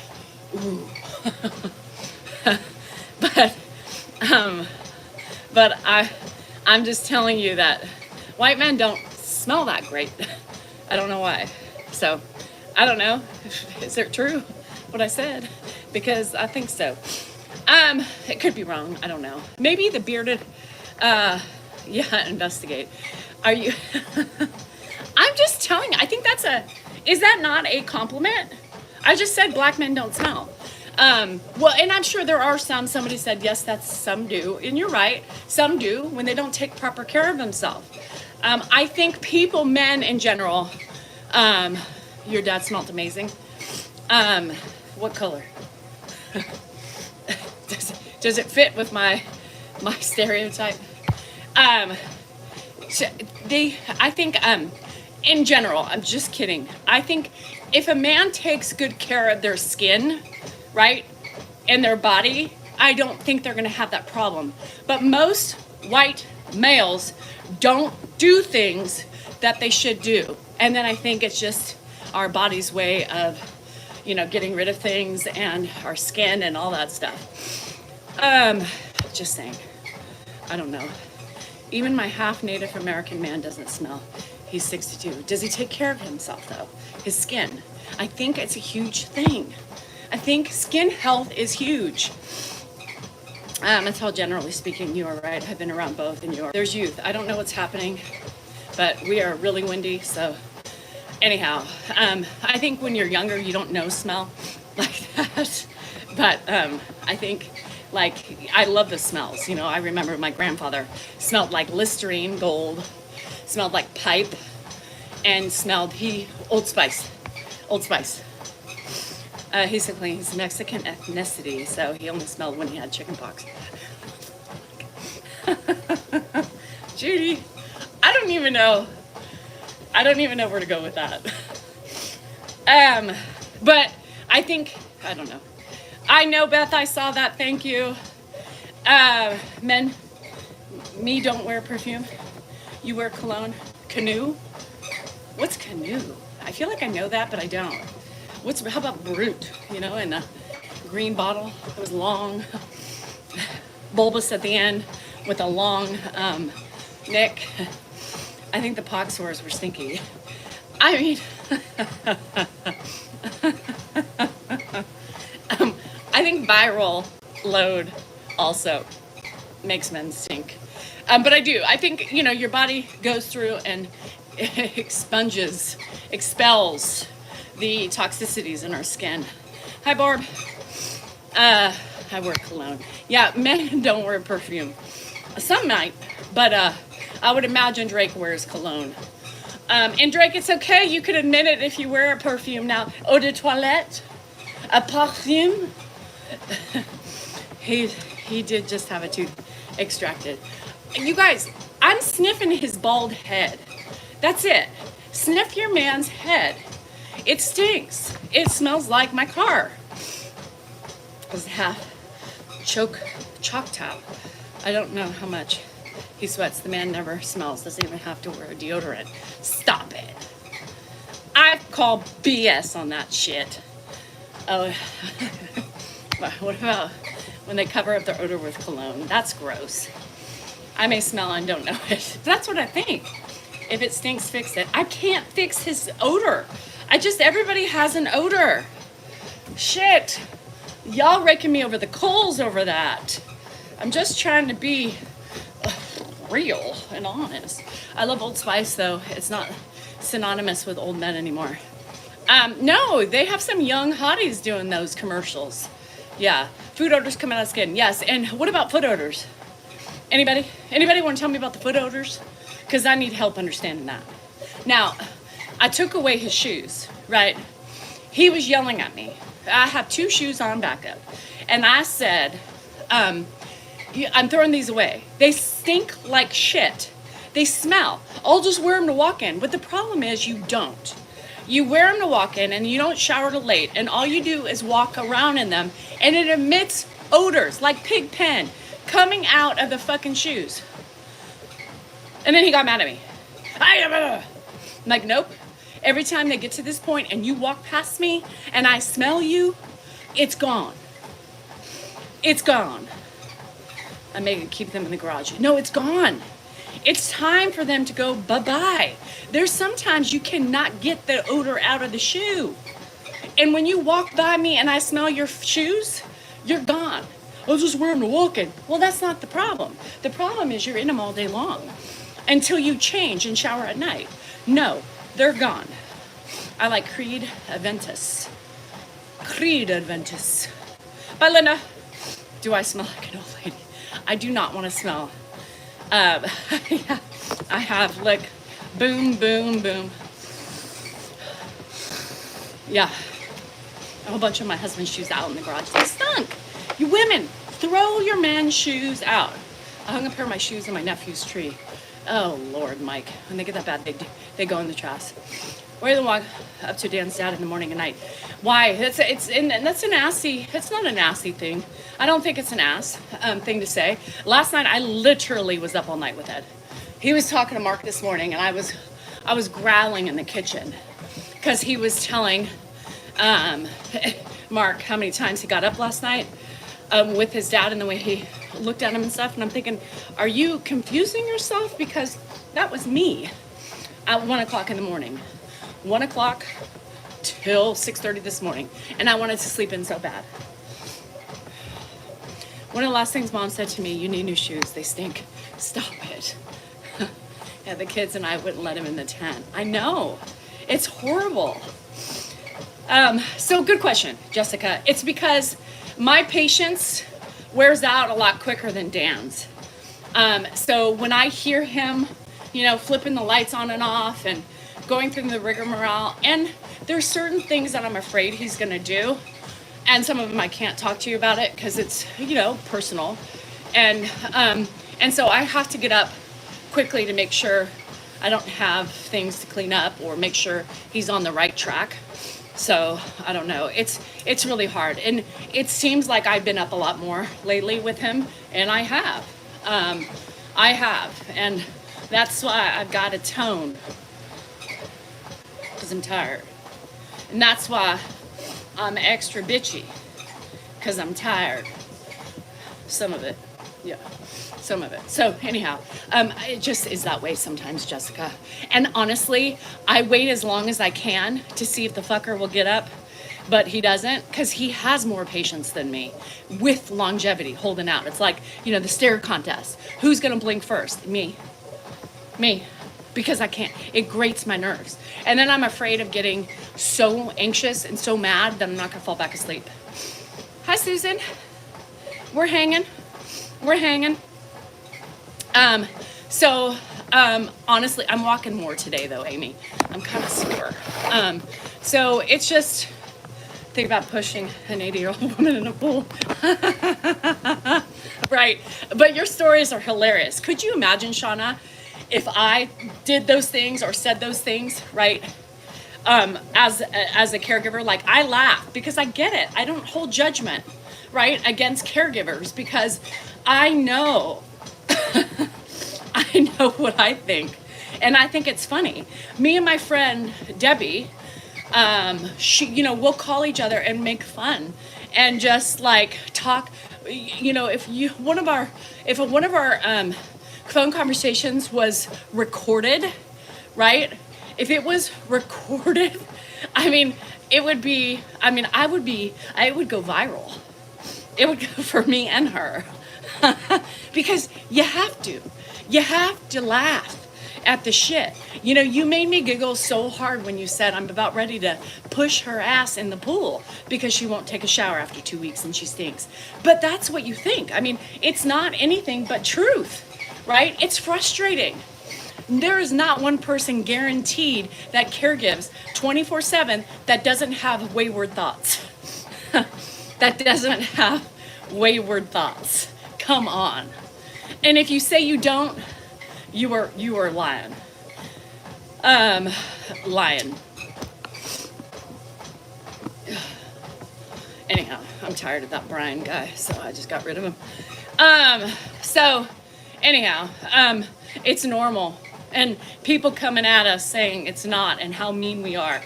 ooh. But I'm just telling you that white men don't smell that great. I don't know why. So, I don't know. Is it true what I said? Because I think so. It could be wrong. I don't know. Maybe the bearded, investigate. Are you? I'm just telling you. I think is that not a compliment? I just said black men don't smell. Well, and I'm sure there are somebody said, yes, some do. And you're right. Some do when they don't take proper care of themselves. I think men in general, your dad smelled amazing. What color? Does it fit with my stereotype? I think, in general, I'm just kidding. I think if a man takes good care of their skin, right, and their body, I don't think they're gonna have that problem. But most white males don't do things that they should do. And then I think it's just our body's way of, getting rid of things and our skin and all that stuff. Just saying. I don't know. Even my half Native American man doesn't smell. He's 62. Does he take care of himself though? His skin. I think it's a huge thing. I think skin health is huge. That's how generally speaking you are, right? I've been around both and you are. There's youth. I don't know what's happening, but we are really windy, so anyhow, I think when you're younger, you don't know smell like that. But I think, I love the smells. I remember my grandfather smelled like Listerine Gold, smelled like pipe, and Old Spice. Old Spice. He's Mexican ethnicity, so he only smelled when he had chicken pox. Judy, I don't even know where to go with that. But I think, I don't know. I know, Beth, I saw that, thank you. Men, me don't wear perfume. You wear cologne. Canoe? What's canoe? I feel like I know that, but I don't. How about Brute, in a green bottle? It was long, bulbous at the end with a long neck. I think the pox sores were stinky. I mean, I think viral load also makes men stink. But I think, your body goes through and expels the toxicities in our skin. Hi, Barb. I wear cologne. Yeah, men don't wear perfume. Some might, but I would imagine Drake wears cologne. And Drake, it's okay. You could admit it if you wear a perfume now. Eau de toilette, a perfume. He did just have a tooth extracted. You guys, I'm sniffing his bald head. That's it. Sniff your man's head. It stinks. It smells like my car. It was half Choctaw. I don't know how much he sweats. The man never smells. Doesn't even have to wear a deodorant. Stop it. I call BS on that shit. Oh, what about when they cover up their odor with cologne? That's gross. I may smell and don't know it. That's what I think. If it stinks, fix it. I can't fix his odor. Everybody has an odor. Shit. Y'all raking me over the coals over that. I'm just trying to be real and honest. I love Old Spice, though. It's not synonymous with old men anymore. No, they have some young hotties doing those commercials. Yeah. Food odors come out of skin. Yes. And what about foot odors? Anybody want to tell me about the foot odors? Because I need help understanding that. Now, I took away his shoes, right? He was yelling at me. I have 2 shoes on back up. And I said, I'm throwing these away. They stink like shit. They smell. I'll just wear them to walk in. But the problem is you don't. You wear them to walk in and you don't shower till late. And all you do is walk around in them. And it emits odors like pig pen coming out of the fucking shoes. And then he got mad at me. I'm like, nope. Every time they get to this point and you walk past me and I smell you, it's gone. It's gone. I may keep them in the garage. No, it's gone. It's time for them to go bye-bye. There's sometimes you cannot get the odor out of the shoe. And when you walk by me and I smell your shoes, you're gone. I'll just wear them to walk in. Well, that's not the problem. The problem is you're in them all day long until you change and shower at night. No, they're gone. I like Creed Aventus. Creed Aventus. Bye, Linda. Do I smell like an old lady? I do not want to smell. Yeah, I have like boom, boom, boom. Yeah. A whole bunch of my husband's shoes out in the garage. They stunk. You women, Throw your man's shoes out. I hung a pair of my shoes on my nephew's tree. Oh, Lord, Mike. When they get that bad, they go in the trash. Or even walk up to Dan's dad in the morning and night. Why? That's a nasty, it's not a nasty thing. I don't think it's an ass thing to say. Last night, I literally was up all night with Ed. He was talking to Mark this morning, and I was growling in the kitchen because he was telling Mark how many times he got up last night with his dad and the way he looked at him and stuff. And I'm thinking, are you confusing yourself? Because that was me at 1 o'clock in the morning. 1 o'clock till 6:30 this morning. And I wanted to sleep in so bad. One of the last things Mom said to me, you need new shoes. They stink. Stop it. Yeah, the kids and I wouldn't let him in the tent. I know. It's horrible. So good question, Jessica. It's because my patience wears out a lot quicker than Dan's. So when I hear him, flipping the lights on and off and going through the rigmarole, and there's certain things that I'm afraid he's gonna do, and some of them I can't talk to you about it because it's, personal. And so I have to get up quickly to make sure I don't have things to clean up or make sure he's on the right track. So I don't know. It's really hard. And it seems like I've been up a lot more lately with him, and I have. And that's why I've got a tone, because I'm tired. And that's why I'm extra bitchy, because I'm tired. Some of it, yeah. Some of it. So anyhow, it just is that way sometimes, Jessica. And honestly, I wait as long as I can to see if the fucker will get up, but he doesn't, because he has more patience than me with longevity, holding out. It's like, the stare contest. Who's gonna blink first? Me, because I can't. It grates my nerves. And then I'm afraid of getting so anxious and so mad that I'm not gonna fall back asleep. Hi, Susan. We're hanging. Honestly, I'm walking more today though, Amy. I'm kind of sore. So it's just, think about pushing an 80-year-old woman in a pool. Right. But your stories are hilarious. Could you imagine, Shauna, if I did those things or said those things, right? As a caregiver, like, I laugh because I get it. I don't hold judgment, right, against caregivers, because I know I know what I think, and I think it's funny. Me and my friend Debbie, we'll call each other and make fun and just like talk. If one of our phone conversations was recorded, right? If it was recorded, I would go viral. It would go for me and her. Because you have to laugh at the shit. You made me giggle so hard when you said I'm about ready to push her ass in the pool because she won't take a shower after 2 weeks and she stinks. But that's what you think. It's not anything but truth, right? It's frustrating. There is not one person guaranteed that caregives 24/7 that doesn't have wayward thoughts. That doesn't have wayward thoughts. Come on. And if you say you don't, you are lying. Lying. Anyhow, I'm tired of that Brian guy, so I just got rid of him. It's normal. And people coming at us saying it's not, and how mean we are,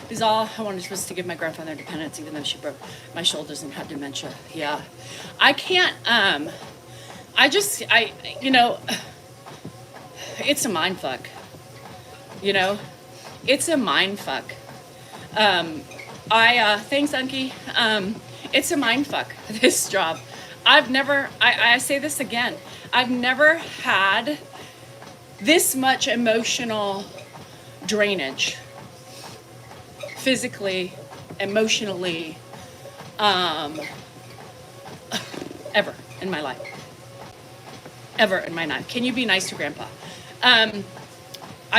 is all I was to give my grandfather independence, even though she broke my shoulders and had dementia. Yeah. I can't, it's a mind fuck. It's a mind fuck. Thanks, Unky. It's a mind fuck, this job. I say this again, I've never had this much emotional drainage, physically, emotionally, ever in my life. Ever in my life. Can you be nice to Grandpa? I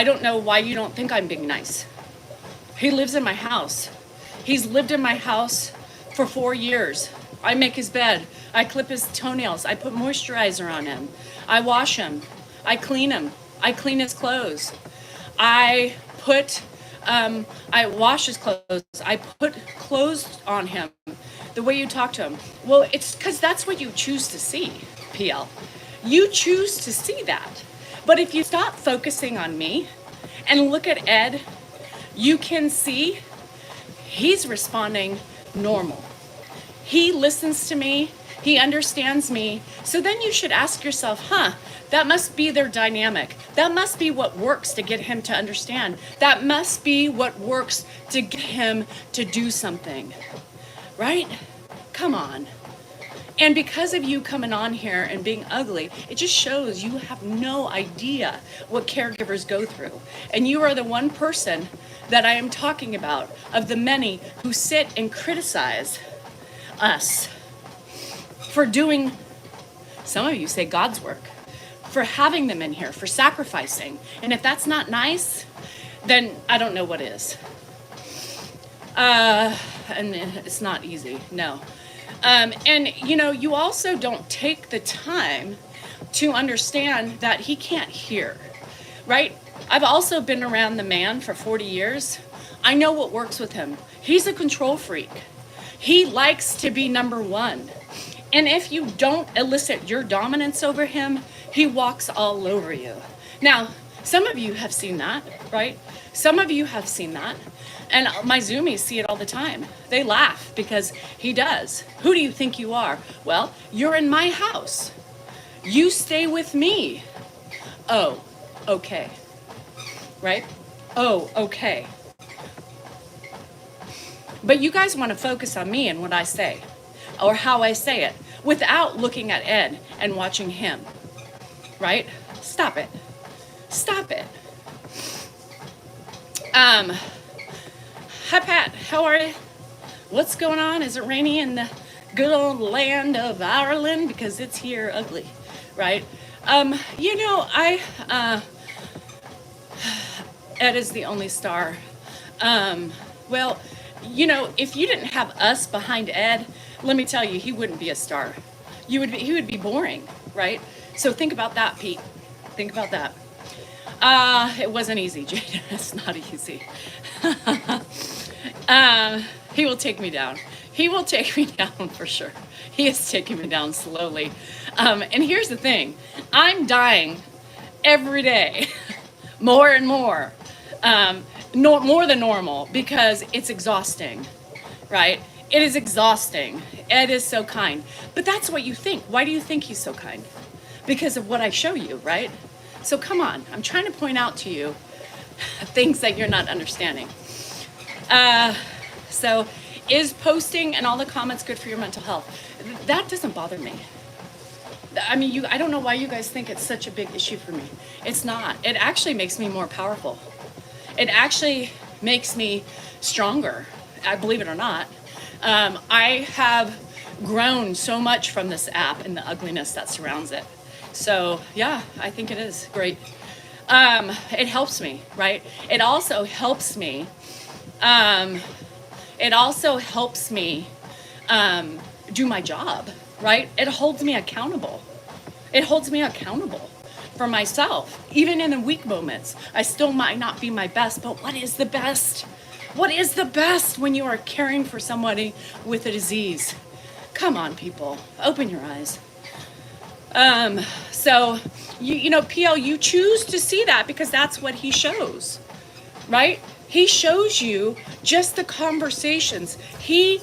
don't know why you don't think I'm being nice. He lives in my house. He's lived in my house for 4 years. I make his bed. I clip his toenails. I put moisturizer on him. I wash him. I clean him. I clean his clothes. I wash his clothes. I put clothes on him the way you talk to him. Well, it's because that's what you choose to see, PL. You choose to see that. But if you stop focusing on me and look at Ed, you can see he's responding normal. He listens to me. He understands me. So then you should ask yourself, that must be their dynamic. That must be what works to get him to understand. That must be what works to get him to do something, right? Come on. And because of you coming on here and being ugly, it just shows you have no idea what caregivers go through. And you are the one person that I am talking about of the many who sit and criticize us for doing, some of you say God's work, for having them in here, for sacrificing. And if that's not nice, then I don't know what is. And it's not easy, no. And you also don't take the time to understand that he can't hear, right? I've also been around the man for 40 years. I know what works with him. He's a control freak. He likes to be number one. And if you don't elicit your dominance over him, he walks all over you. Now, some of you have seen that, right? Some of you have seen that. And my Zoomies see it all the time. They laugh because he does. Who do you think you are? Well, you're in my house. You stay with me. Oh, okay. Right? Oh, okay. But you guys want to focus on me and what I say, or how I say it, without looking at Ed and watching him. Right? Stop it. Stop it. Hi, Pat. How are you? What's going on? Is it rainy in the good old land of Ireland? Because it's here ugly, right? Ed is the only star. Well, if you didn't have us behind Ed, let me tell you, he wouldn't be a star. He would be boring, right? So think about that, Pete. Think about that. It wasn't easy, Jada. It's not easy. He will take me down. He will take me down for sure. He is taking me down slowly. And here's the thing. I'm dying every day, more and more, more than normal, because it's exhausting, right? It is exhausting. Ed is so kind. But that's what you think. Why do you think he's so kind? Because of what I show you, right? So come on. I'm trying to point out to you things that you're not understanding. So is posting and all the comments good for your mental health? That doesn't bother me. I mean, I don't know why you guys think it's such a big issue for me. It's not. It actually makes me more powerful. It actually makes me stronger, I believe it or not. I have grown so much from this app and the ugliness that surrounds it. So yeah, I think it is great. It helps me, right? It also helps me. Do my job, right? It holds me accountable. It holds me accountable for myself. Even in the weak moments, I still might not be my best, but what is the best? What is the best when you are caring for somebody with a disease? Come on, people, open your eyes. So, PL, you choose to see that because that's what he shows, right? He shows you just the conversations. He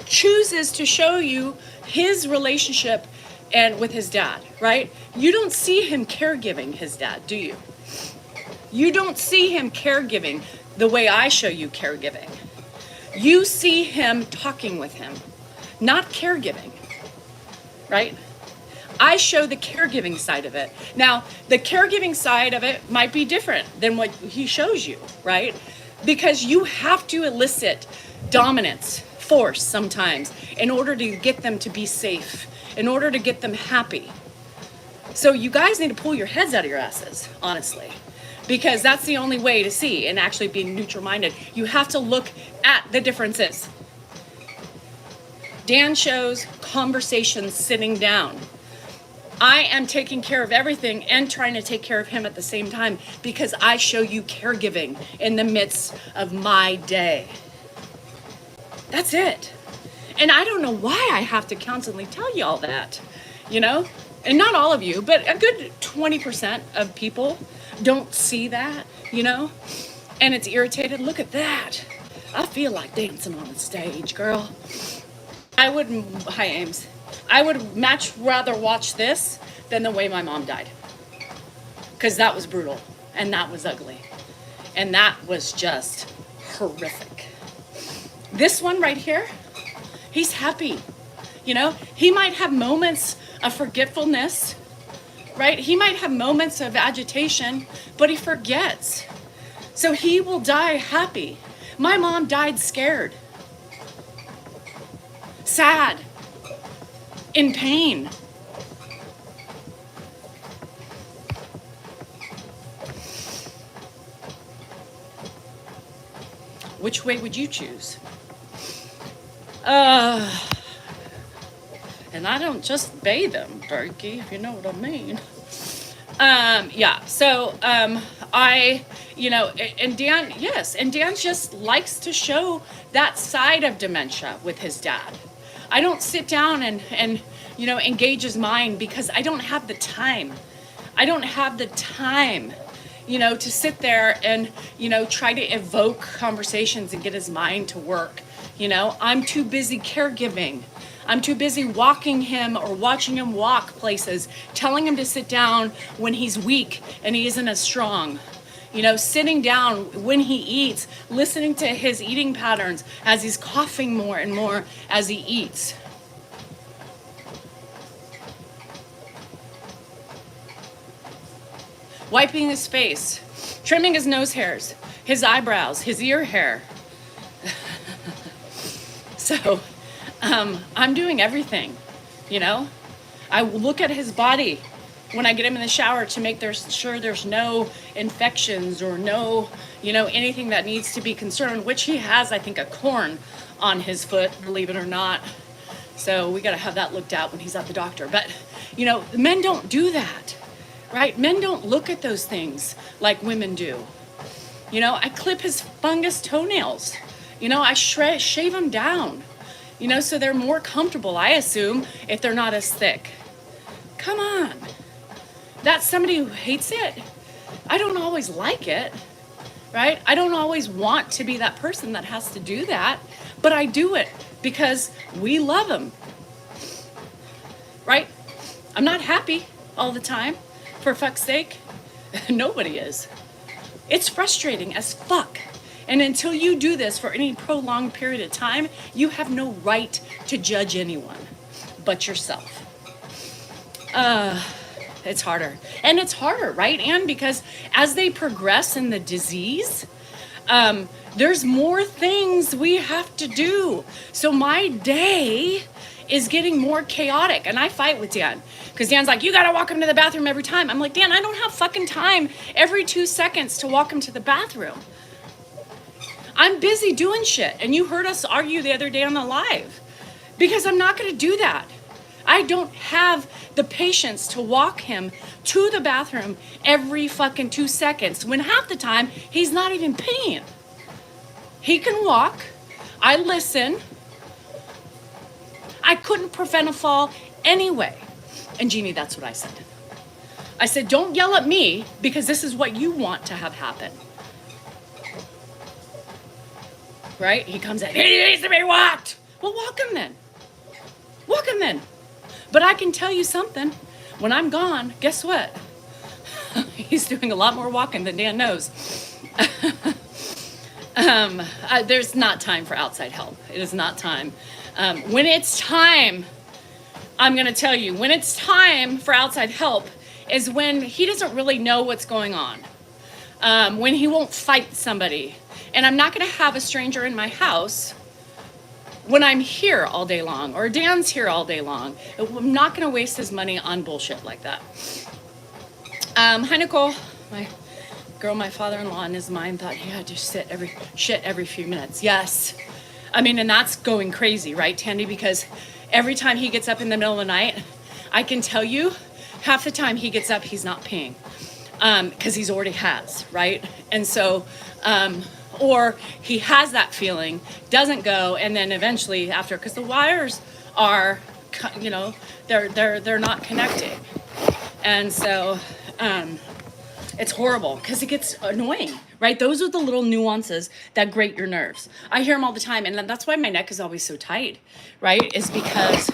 chooses to show you his relationship and with his dad, right? You don't see him caregiving his dad, do you? You don't see him caregiving the way I show you caregiving. You see him talking with him, not caregiving, right? I show the caregiving side of it. Now, the caregiving side of it might be different than what he shows you, right? Because you have to elicit dominance, force sometimes, in order to get them to be safe, in order to get them happy. So you guys need to pull your heads out of your asses, honestly, because that's the only way to see and actually be neutral-minded. You have to look at the differences. Dan shows conversations sitting down. I am taking care of everything and trying to take care of him at the same time because I show you caregiving in the midst of my day. That's it. And I don't know why I have to constantly tell you all that, you know? And not all of you, but a good 20% of people don't see that, you know? And it's irritated. Look at that. I feel like dancing on the stage, girl. Hi Ames. I would much rather watch this than the way my mom died. Because that was brutal and that was ugly. And that was just horrific. This one right here, he's happy. You know, he might have moments of forgetfulness, right? He might have moments of agitation, but he forgets. So he will die happy. My mom died scared, sad, in pain. Which way would you choose? And I don't just bathe them, Berkey, if you know what I mean. Yeah, so and Dan, yes, and Dan just likes to show that side of dementia with his dad. I don't sit down and engage his mind because I don't have the time. I don't have the time, to sit there and, try to evoke conversations and get his mind to work. I'm too busy caregiving. I'm too busy walking him or watching him walk places, telling him to sit down when he's weak and he isn't as strong. Sitting down when he eats, listening to his eating patterns as he's coughing more and more as he eats. Wiping his face, trimming his nose hairs, his eyebrows, his ear hair. So, I'm doing everything, I look at his body when I get him in the shower to make sure there's no infections or no, anything that needs to be concerned, which he has, I think, a corn on his foot, believe it or not. So we got to have that looked at when he's at the doctor. But, men don't do that, right? Men don't look at those things like women do. I clip his fungus toenails. I shave them down, so they're more comfortable, I assume, if they're not as thick. Come on. That's somebody who hates it. I don't always like it, right? I don't always want to be that person that has to do that, but I do it because we love them, right? I'm not happy all the time, for fuck's sake. Nobody is. It's frustrating as fuck. And until you do this for any prolonged period of time, you have no right to judge anyone but yourself. It's harder. And it's harder, right, Anne? Because as they progress in the disease, there's more things we have to do. So my day is getting more chaotic. And I fight with Dan. Because Dan's like, you got to walk him to the bathroom every time. I'm like, Dan, I don't have fucking time every 2 seconds to walk him to the bathroom. I'm busy doing shit. And you heard us argue the other day on the live. Because I'm not going to do that. I don't have the patience to walk him to the bathroom every fucking 2 seconds when half the time he's not even peeing. He can walk. I listen. I couldn't prevent a fall anyway. And Jeannie, that's what I said. I said, don't yell at me because this is what you want to have happen. Right? He comes in, he needs to be walked. Well, walk him then. Walk him then. But I can tell you something. When I'm gone, guess what? He's doing a lot more walking than Dan knows. There's not time for outside help. It is not time. When it's time, I'm going to tell you, when it's time for outside help is when he doesn't really know what's going on. When he won't fight somebody. And I'm not going to have a stranger in my house when I'm here all day long or Dan's here all day long. I'm not going to waste his money on bullshit like that. Hi, Nicole. My father-in-law in his mind thought he had to shit every few minutes. Yes. I mean, and that's going crazy, right, Tandy? Because every time he gets up in the middle of the night, I can tell you half the time he gets up, he's not peeing. Because he's already has, right? And so, or he has that feeling, doesn't go, and then eventually after, because the wires are, you know, they're not connected. And so, it's horrible because it gets annoying, right? Those are the little nuances that grate your nerves. I hear them all the time, and that's why my neck is always so tight, right? Is because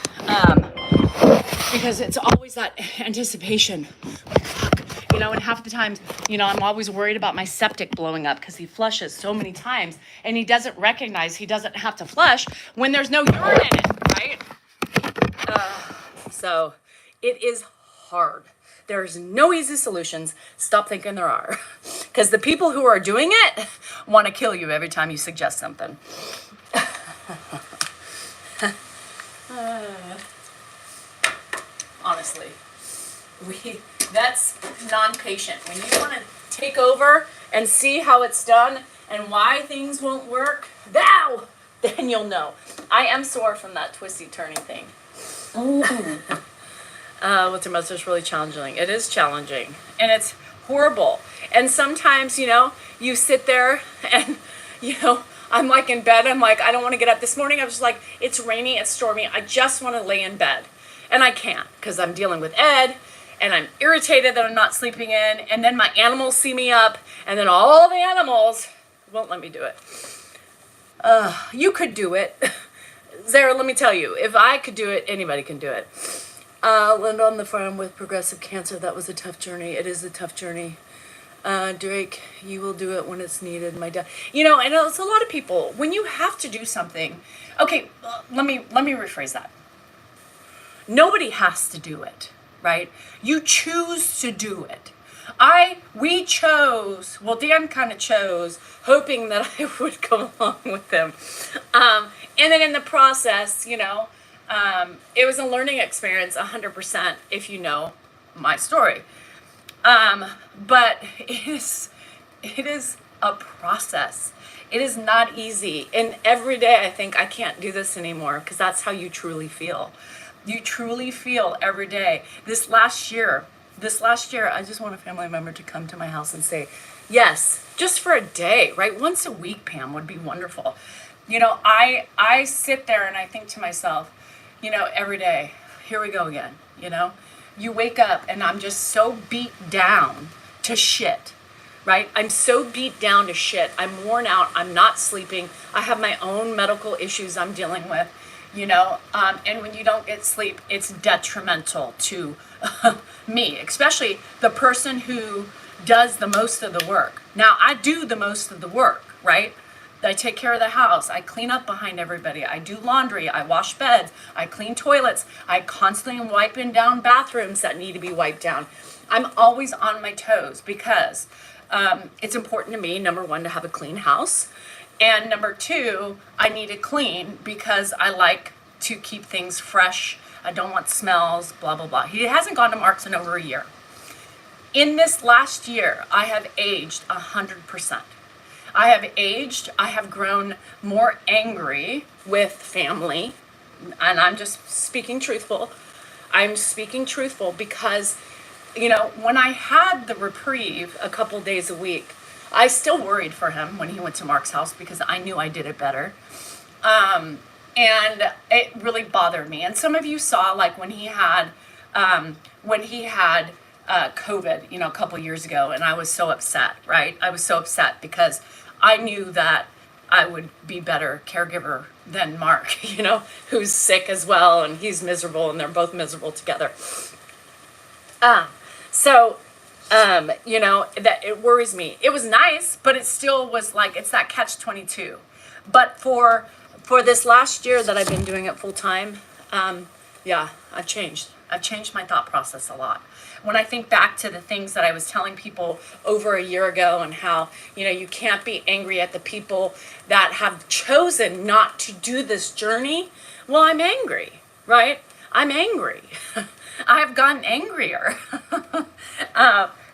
it's always that anticipation. Fuck, you know, and half the times, you know, I'm always worried about my septic blowing up because he flushes so many times, and he doesn't recognize he doesn't have to flush when there's no urine in it, right? So it is hard. There's no easy solutions. Stop thinking there are. Because the people who are doing it want to kill you every time you suggest something. Honestly, that's non-patient. When you want to take over and see how it's done and why things won't work, then you'll know. I am sore from that twisty turning thing. With your mother is really challenging. It is challenging, and it's horrible. And sometimes, you know, you sit there and, you know, I'm like in bed. I'm like, I don't want to get up. This morning I was just like, it's rainy, it's stormy. I just want to lay in bed. And I can't because I'm dealing with Ed, and I'm irritated that I'm not sleeping in. And then my animals see me up, and then all the animals won't let me do it. You could do it. Zara, let me tell you, if I could do it, anybody can do it. Lived on the farm with progressive cancer. That was a tough journey. It is a tough journey. Drake, you will do it when it's needed. My dad, you know, and it's a lot of people. When you have to do something, okay, let me rephrase that. Nobody has to do it, right? You choose to do it. We chose, well, Dan kind of chose, hoping that I would come along with him. And then in the process, you know, it was a learning experience 100% if you know my story. But it is a process. It is not easy. And every day I think I can't do this anymore because that's how you truly feel. You truly feel every day. This last year, I just want a family member to come to my house and say, yes, just for a day, right? Once a week, Pam, would be wonderful. You know, I sit there and I think to myself, you know, every day, here we go again, you know? You wake up and I'm just so beat down to shit, right? I'm so beat down to shit. I'm worn out. I'm not sleeping. I have my own medical issues I'm dealing with, you know? And when you don't get sleep, it's detrimental to me, especially the person who does the most of the work. Now, I do the most of the work, right? I take care of the house. I clean up behind everybody. I do laundry. I wash beds. I clean toilets. I constantly am wiping down bathrooms that need to be wiped down. I'm always on my toes because it's important to me, number one, to have a clean house. And number two, I need to clean because I like to keep things fresh. I don't want smells, blah, blah, blah. He hasn't gone to Mark's in over a year. In this last year, I have aged 100%. I have aged, I have grown more angry with family, and I'm just speaking truthful. I'm speaking truthful because, you know, when I had the reprieve a couple days a week, I still worried for him when he went to Mark's house because I knew I did it better. And it really bothered me. And some of you saw, like, when he had COVID, you know, a couple years ago, and I was so upset, right? I was so upset because I knew that I would be better caregiver than Mark, you know, who's sick as well, and he's miserable, and they're both miserable together. You know, that it worries me. It was nice, but it still was like, it's that catch-22. But for this last year that I've been doing it full time, yeah, I've changed. I've changed my thought process a lot. When I think back to the things that I was telling people over a year ago and how, you know, you can't be angry at the people that have chosen not to do this journey. Well, I'm angry, right? I'm angry. I've gotten angrier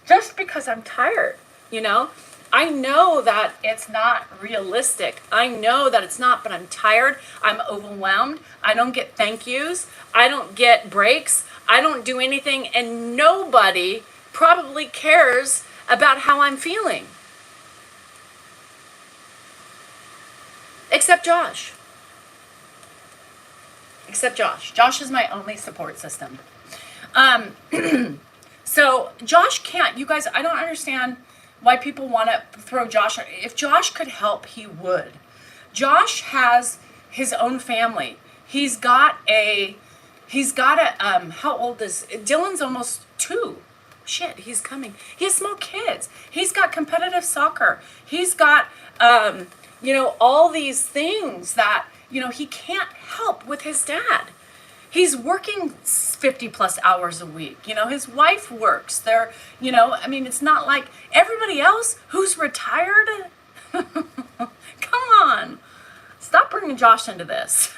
just because I'm tired, you know? I know that it's not realistic. I know that it's not, but I'm tired. I'm overwhelmed. I don't get thank yous. I don't get breaks. I don't do anything, and nobody probably cares about how I'm feeling. Except Josh. Except Josh. Josh is my only support system. So Josh can't, you guys, I don't understand why people want to throw Josh. If Josh could help, he would. Josh has his own family. He's got a, how old is, Dylan's almost 2. Shit, he's coming. He has small kids. He's got competitive soccer. He's got, all these things that, he can't help with his dad. He's working 50 plus hours a week. His wife works. It's not like everybody else who's retired. Come on. Stop bringing Josh into this.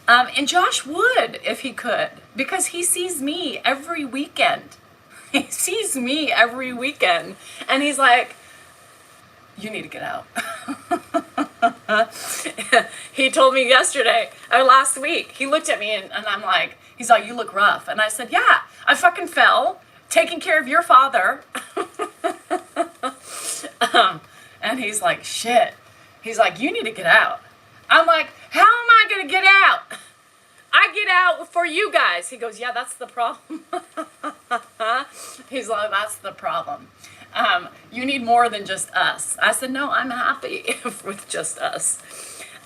And Josh would if he could, because he sees me every weekend. He sees me every weekend. And he's like, you need to get out. He told me yesterday, or last week, he looked at me and I'm like, he's like, you look rough. And I said, yeah, I fucking fell taking care of your father. And he's like, shit. He's like, you need to get out. I'm like, how am I going to get out? I get out for you guys. He goes, yeah, that's the problem. He's like, that's the problem. You need more than just us. I said, no, I'm happy with just us.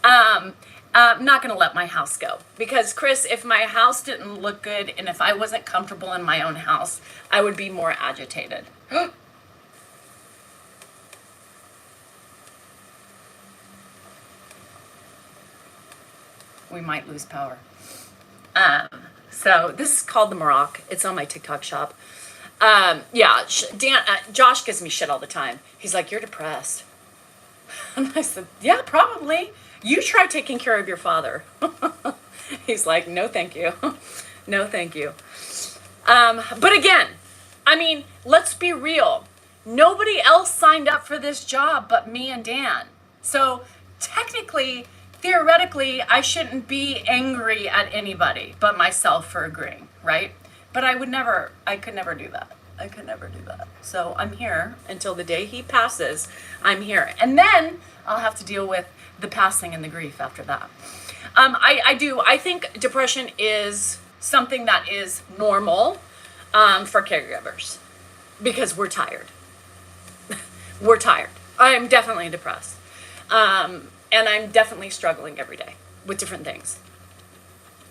I'm not going to let my house go. Because, Chris, if my house didn't look good and if I wasn't comfortable in my own house, I would be more agitated. We might lose power. So this is called the Morocco. It's on my TikTok shop. Josh gives me shit all the time. He's like, you're depressed. And I said, yeah, probably. You try taking care of your father. He's like, no, thank you. No, thank you. But again, let's be real. Nobody else signed up for this job but me and Dan. So technically, theoretically, I shouldn't be angry at anybody but myself for agreeing, right? But I could never do that. I could never do that. So I'm here until the day he passes. I'm here. And then I'll have to deal with the passing and the grief after that. I think depression is something that is normal for caregivers because we're tired. We're tired. I'm definitely depressed. And I'm definitely struggling every day with different things.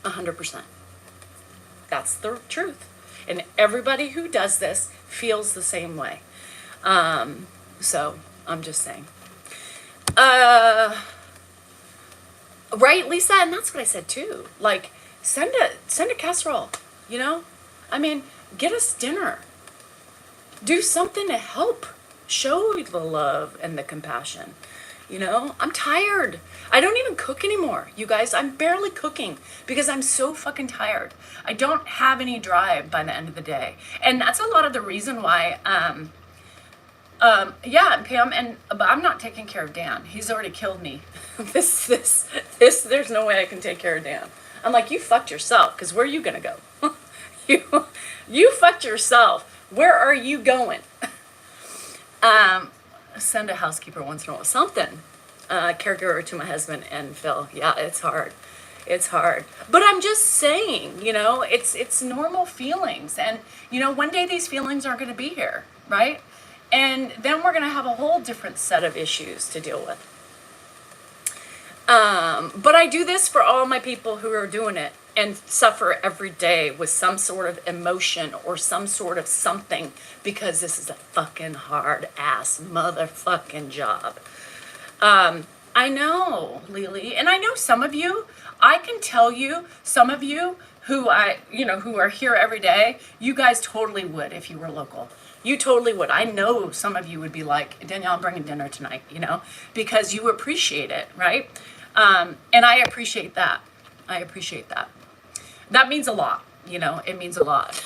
100%. That's the truth. And everybody who does this feels the same way. So I'm just saying. Right, Lisa? And that's what I said too. Like, send a casserole, get us dinner. Do something to help show the love and the compassion. I'm tired. I don't even cook anymore, you guys. I'm barely cooking because I'm so fucking tired. I don't have any drive by the end of the day. And that's a lot of the reason why, Pam, but I'm not taking care of Dan. He's already killed me. This, there's no way I can take care of Dan. I'm like, you fucked yourself, because where are you going to go? You fucked yourself. Where are you going? Send a housekeeper once in a while. Something. Caregiver to my husband and Phil. Yeah, it's hard. It's hard. But I'm just saying, it's normal feelings. And, one day these feelings aren't going to be here, right? And then we're going to have a whole different set of issues to deal with. But I do this for all my people who are doing it and suffer every day with some sort of emotion or some sort of something, because this is a fucking hard ass motherfucking job. I know, Lily, and I know some of you, I can tell you, some of you who who are here every day, you guys totally would if you were local. You totally would. I know some of you would be like, Danielle, I'm bringing dinner tonight, because you appreciate it, right? And I appreciate that. I appreciate that. That means a lot, it means a lot.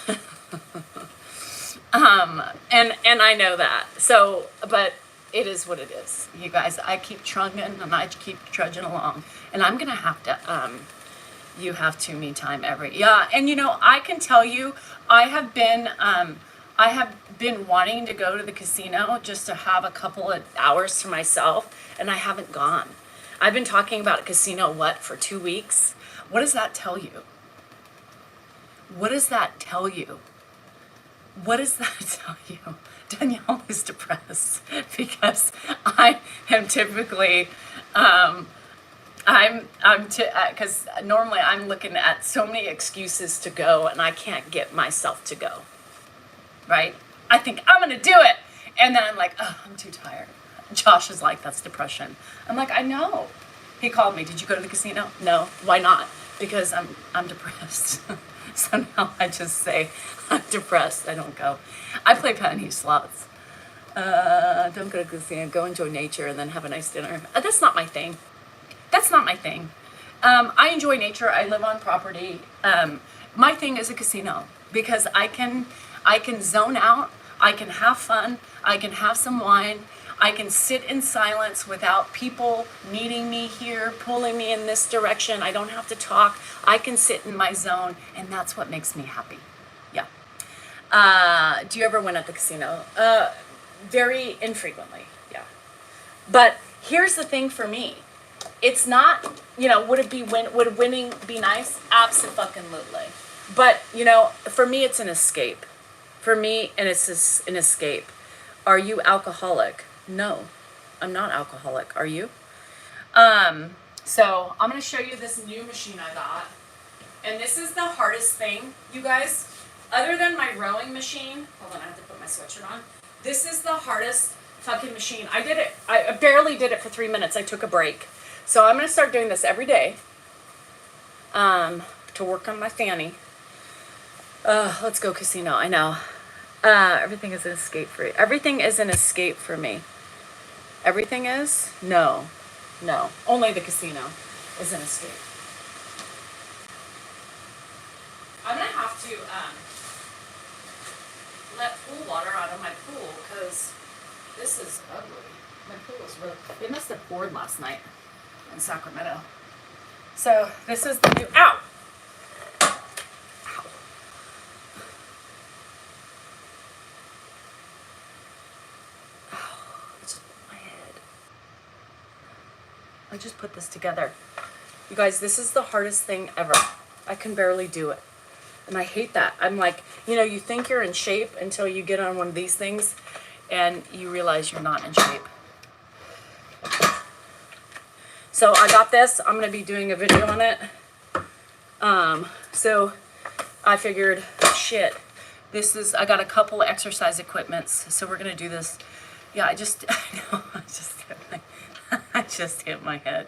And I know that. So, but it is what it is, you guys. I keep trugging and I keep trudging along, and I'm gonna have to. You have to me time yeah. And you know, I can tell you, I have been wanting to go to the casino just to have a couple of hours to myself, and I haven't gone. I've been talking about a casino, for 2 weeks? What does that tell you? What does that tell you? What does that tell you? Danielle is depressed because I am typically, because normally I'm looking at so many excuses to go and I can't get myself to go, right? I think I'm going to do it. And then I'm like, oh, I'm too tired. Josh is like, that's depression. I'm like, I know. He called me. Did you go to the casino? No. Why not? Because I'm depressed. So now I just say, I'm depressed. I don't go. I play penny slots. Don't go to the casino. Go enjoy nature and then have a nice dinner. That's not my thing. That's not my thing. I enjoy nature. I live on property. My thing is a casino because I can zone out. I can have fun. I can have some wine. I can sit in silence without people needing me here, pulling me in this direction. I don't have to talk. I can sit in my zone, and that's what makes me happy. Yeah. Do you ever win at the casino? Very infrequently, yeah. But here's the thing for me. It's not, would winning be nice? Abso-fucking-lutely. But, for me, it's an escape. For me, and it's an escape. Are you alcoholic? No, I'm not alcoholic. Are you? So I'm going to show you this new machine I got. And this is the hardest thing, you guys. Other than my rowing machine. Hold on, I have to put my sweatshirt on. This is the hardest fucking machine. I barely did it for 3 minutes. I took a break. So I'm going to start doing this every day. To work on my fanny. Let's go casino. I know. Everything is an escape for you. Everything is an escape for me. Everything is? No. Only the casino is an escape. I'm going to have to let pool water out of my pool because this is ugly. My pool is really... It must have poured last night in Sacramento. So this is the new... Ow! I just put this together. You guys, this is the hardest thing ever. I can barely do it. And I hate that. I'm like, you think you're in shape until you get on one of these things and you realize you're not in shape. So I got this. I'm going to be doing a video on it. So I figured, shit, I got a couple exercise equipments. So we're going to do this. Yeah, I just hit my head.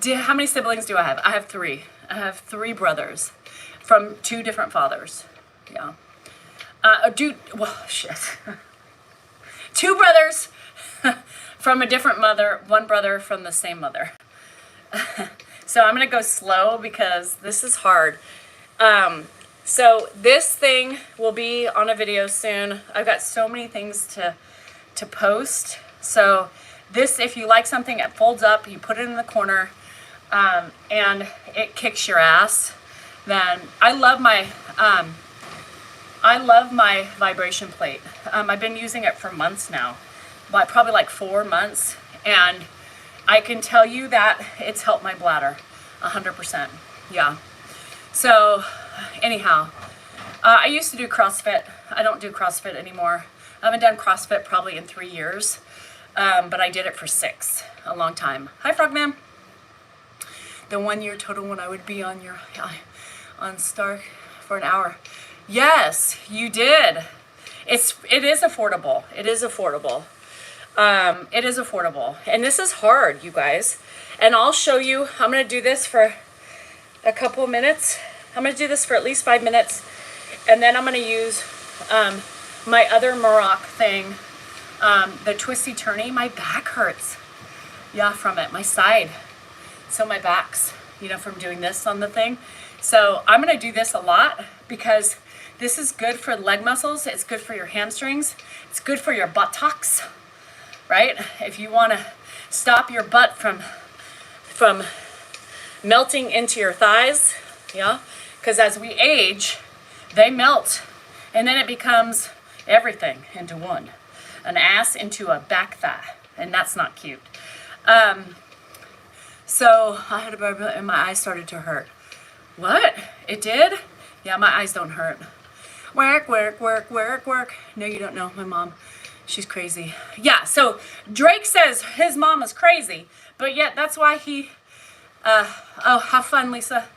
How many siblings do I have? I have 3. I have 3 brothers from 2 different fathers. Yeah. Shit. 2 brothers from a different mother, 1 brother from the same mother. So I'm going to go slow because this is hard. So this thing will be on a video soon. I've got so many things to post. So this, if you like something, it folds up, you put it in the corner, and it kicks your ass. Then I love my vibration plate. I've been using it for months now, probably like 4 months, and I can tell you that it's helped my bladder 100%. Yeah. So anyhow, I used to do CrossFit. I don't do CrossFit anymore. I haven't done CrossFit probably in 3 years, but I did it for 6, a long time. Hi, Frogman. The 1 year total when I would be on Stark for an hour. Yes, you did. It is affordable. It is affordable. It is affordable. And this is hard, you guys. And I'll show you, I'm going to do this for a couple of minutes. I'm going to do this for at least 5 minutes. And then I'm going to use my other Maroc thing, the twisty turny. My back hurts. Yeah, from it. My side. So my back's, from doing this on the thing. So I'm going to do this a lot because this is good for leg muscles. It's good for your hamstrings. It's good for your buttocks, right? If you want to stop your butt from melting into your thighs, yeah? Because as we age, they melt, and then it becomes everything into one. An ass into a back thigh, and that's not cute. So I had a burp and my eyes started to hurt. What? It did? Yeah, my eyes don't hurt. Work, work, work, work, work. No, you don't know my mom. She's crazy. Yeah, so Drake says his mom is crazy, but yet that's why he, oh, have fun, Lisa.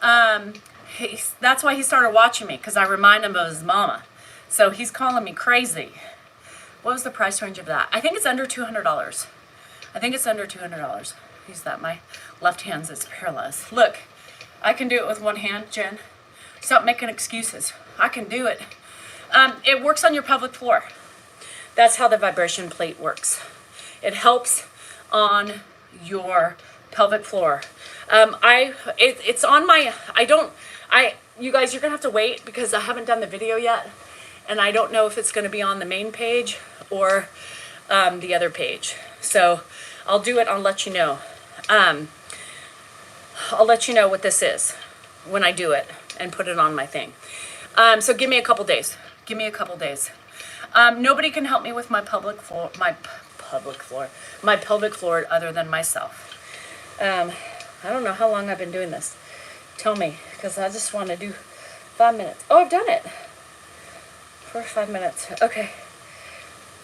That's why he started watching me, because I remind him of his mama. So he's calling me crazy. What was the price range of that? I think it's under $200. I think it's under $200. Use that. My left hand is perilous. Look, I can do it with one hand, Jen. Stop making excuses. I can do it. It works on your pelvic floor. That's how the vibration plate works. It helps on your pelvic floor. It's on my, you guys, you're gonna have to wait because I haven't done the video yet. And I don't know if it's gonna be on the main page or the other page. So I'll do it, I'll let you know. I'll let you know what this is when I do it and put it on my thing. So give me a couple days. Give me a couple days. Nobody can help me with my pelvic floor other than myself. I don't know how long I've been doing this. Tell me, because I just want to do 5 minutes. Oh, I've done it for 5 minutes. Okay.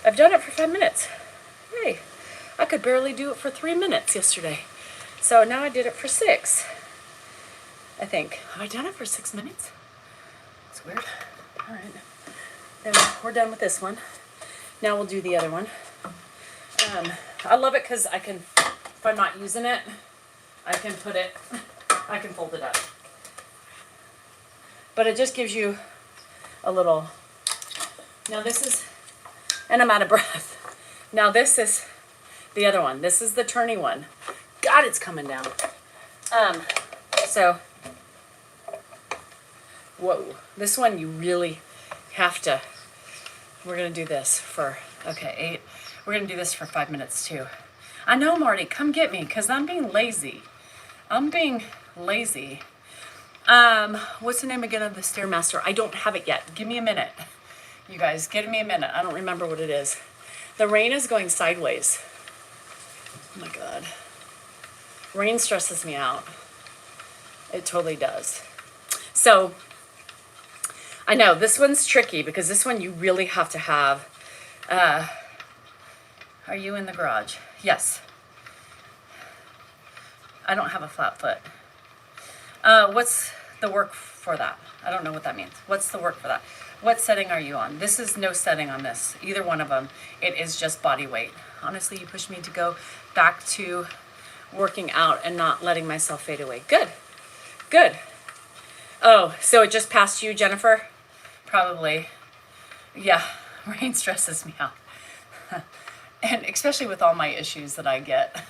I've done it for 5 minutes. Hey, I could barely do it for 3 minutes yesterday. So now I did it for 6, I think. Have I done it for 6 minutes? It's weird. All right. Then we're done with this one. Now we'll do the other one. I love it because I can, if I'm not using it, I can fold it up. But it just gives you a little, now this is, and I'm out of breath. Now this is the other one. This is the turny one. God, it's coming down. So, whoa. This one you really have to, we're going to do this for, okay, 8. We're going to do this for 5 minutes too. I know, Marty, come get me because I'm being lazy. I'm being lazy. What's the name again of the Stairmaster? I don't have it yet. Give me a minute. You guys, give me a minute. I don't remember what it is. The rain is going sideways. Oh my God. Rain stresses me out. It totally does. So, I know this one's tricky because this one you really have to have. Are you in the garage? Yes. I don't have a flat foot. What's the work for that? I don't know what that means. What's the work for that? What setting are you on? This is no setting on this. Either one of them. It is just body weight. Honestly, you pushed me to go back to working out and not letting myself fade away. Good. Good. Oh, so it just passed you, Jennifer? Probably. Yeah, rain stresses me out. And especially with all my issues that I get.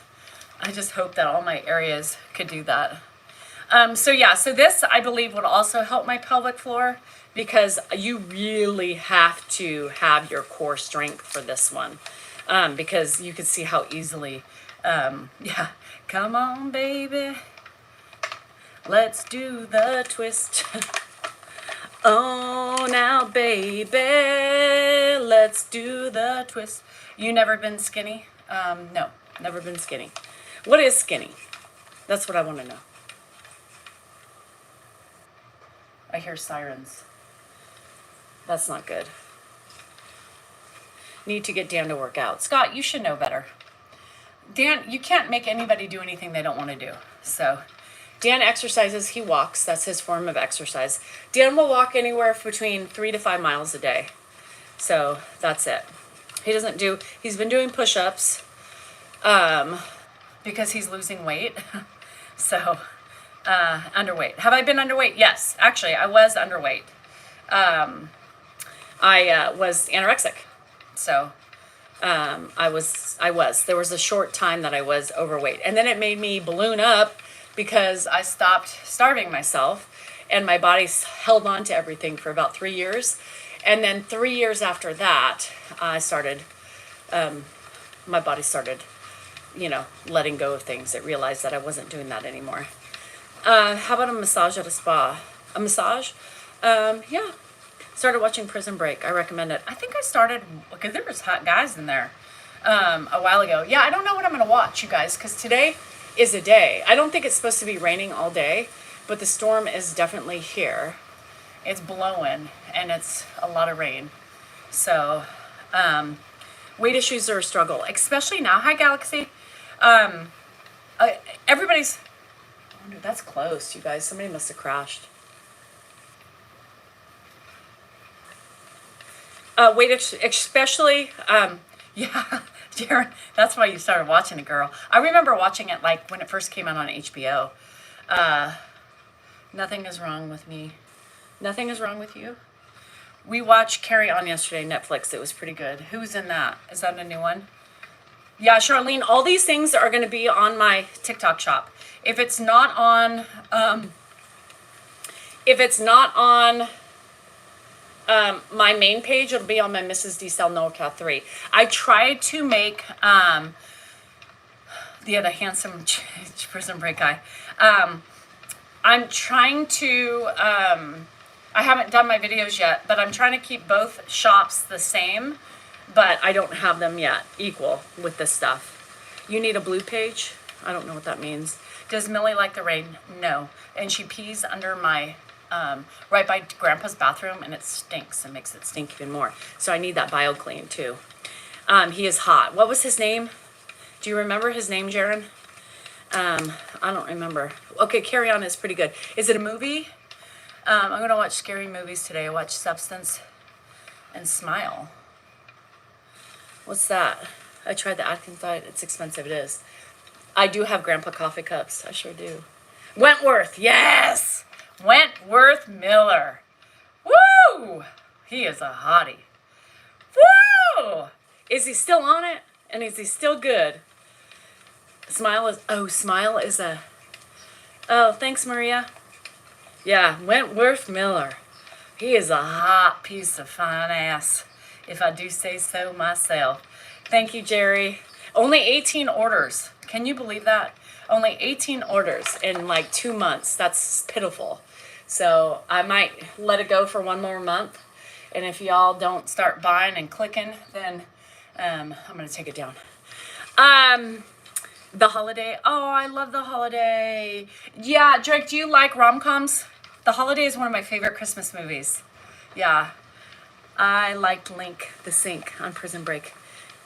I just hope that all my areas could do that. So yeah, so this I believe would also help my pelvic floor because you really have to have your core strength for this one. Because you can see how easily, yeah, come on, baby. Let's do the twist. Oh, now, baby, let's do the twist. You never been skinny? No, never been skinny. What is skinny? That's what I want to know. I hear sirens. That's not good. Need to get Dan to work out. Scott, you should know better. Dan, you can't make anybody do anything they don't want to do. So Dan exercises, he walks. That's his form of exercise. Dan will walk anywhere between 3 to 5 miles a day. So that's it. He's been doing push-ups because he's losing weight. So underweight. Have I been underweight? Yes, actually, I was underweight. I was anorexic. So I was. There was a short time that I was overweight. And then it made me balloon up because I stopped starving myself. and my body held on to everything for about 3 years. And then 3 years after that, my body started, letting go of things. It realized that I wasn't doing that anymore. How about a massage at a spa? A massage? Yeah. Started watching Prison Break. I recommend it. I think I started, because there was hot guys in there a while ago. Yeah, I don't know what I'm going to watch, you guys, because today is a day. I don't think it's supposed to be raining all day, but the storm is definitely here. It's blowing, and it's a lot of rain. So, weight issues are a struggle, especially now. Hi, Galaxy. Everybody's... Oh, dude, that's close, you guys. Somebody must have crashed. Especially... Yeah, Darren, that's why you started watching it, girl. I remember watching it like when it first came out on HBO. Nothing is wrong with me. Nothing is wrong with you. We watched Carry On yesterday, Netflix. It was pretty good. Who's in that? Is that a new one? Yeah, Charlene, all these things are going to be on my TikTok shop. If it's not on, my main page, it'll be on my Mrs. D. Cell NoCal 3. I tried to make, the handsome Prison Break guy. I'm trying to, I haven't done my videos yet, but I'm trying to keep both shops the same, but I don't have them yet equal with this stuff. You need a blue page? I don't know what that means. Does Millie like the rain? No. And she pees under my, right by Grandpa's bathroom, and it stinks and makes it stink even more. So I need that BioClean too. He is hot. What was his name? Do you remember his name, Jaron? I don't remember. Okay, Carry On is pretty good. Is it a movie? I'm going to watch scary movies today. I watched Substance and Smile. What's that? I tried the Atkins diet. It's expensive. It is. I do have Grandpa coffee cups. I sure do. Wentworth. Yes! Wentworth Miller. Woo! He is a hottie. Woo! Is he still on it? And is he still good? Smile is a... Oh, thanks, Maria. Yeah, Wentworth Miller. He is a hot piece of fine ass, if I do say so myself. Thank you, Jerry. Only 18 orders. Can you believe that? Only 18 orders in like 2 months. That's pitiful. So I might let it go for one more month. And if y'all don't start buying and clicking, then I'm going to take it down. The Holiday. Oh, I love The Holiday. Yeah, Drake, do you like rom-coms? The Holiday is one of my favorite Christmas movies. Yeah. I liked Link the Sink on Prison Break.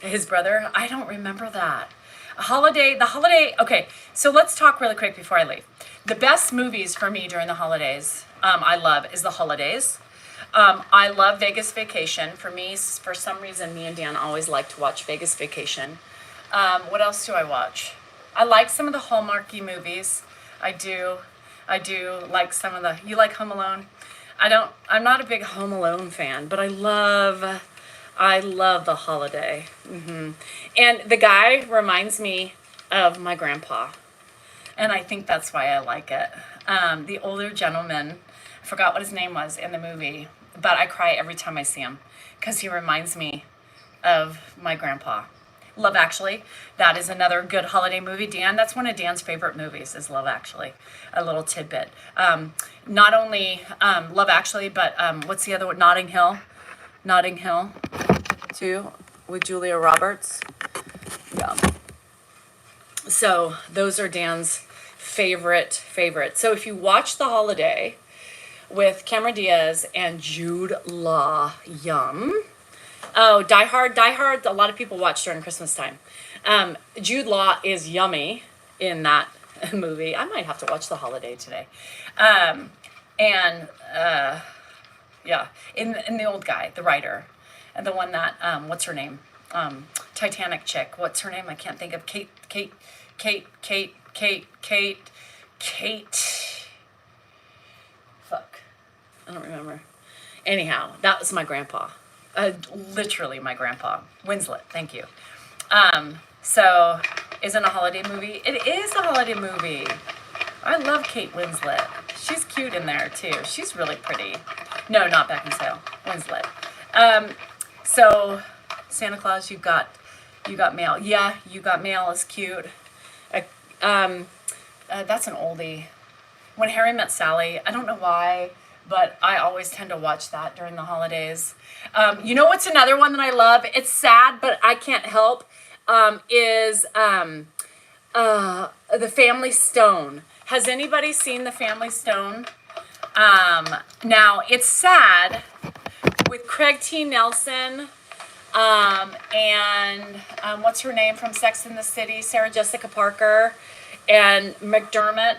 His brother. I don't remember that. The Holiday. Okay, so let's talk really quick before I leave. The best movies for me during the holidays, I love, is The Holidays. I love Vegas Vacation. For me, for some reason, me and Dan always like to watch Vegas Vacation. What else do I watch? I like some of the Hallmarky movies. I do like some of the... You like Home Alone? I'm not a big Home Alone fan, but I love The Holiday. And the guy reminds me of my grandpa. And I think that's why I like it. The older gentleman, I forgot what his name was in the movie, but I cry every time I see him because he reminds me of my grandpa. Love Actually. That is another good holiday movie. Dan, that's one of Dan's favorite movies is Love Actually. A little tidbit. Not only Love Actually, but what's the other one? Notting Hill. Notting Hill, too, with Julia Roberts. Yeah. So those are Dan's favorite. So if you watch The Holiday with Cameron Diaz and Jude Law, yum. Oh, Die Hard. A lot of people watch during Christmas time. Jude Law is yummy in that movie. I might have to watch The Holiday today. Yeah, in the old guy, the writer, and the one that what's her name? Titanic chick. What's her name? I can't think of. Kate. Fuck. I don't remember. Anyhow, that was my grandpa. Literally my grandpa. Winslet, thank you. So, isn't a holiday movie? It is a holiday movie. I love Kate Winslet. she's cute in there too. She's really pretty. No, not Beckinsale. Winslet. So Santa Claus, you got mail. Yeah, you got mail is cute. That's an oldie. When Harry Met Sally, I don't know why, but I always tend to watch that during the holidays. You know what's another one that I love? It's sad, but I can't help, is The Family Stone. Has anybody seen The Family Stone? Now, it's sad with Craig T. Nelson, and what's her name from Sex and the City? Sarah Jessica Parker, and McDermott,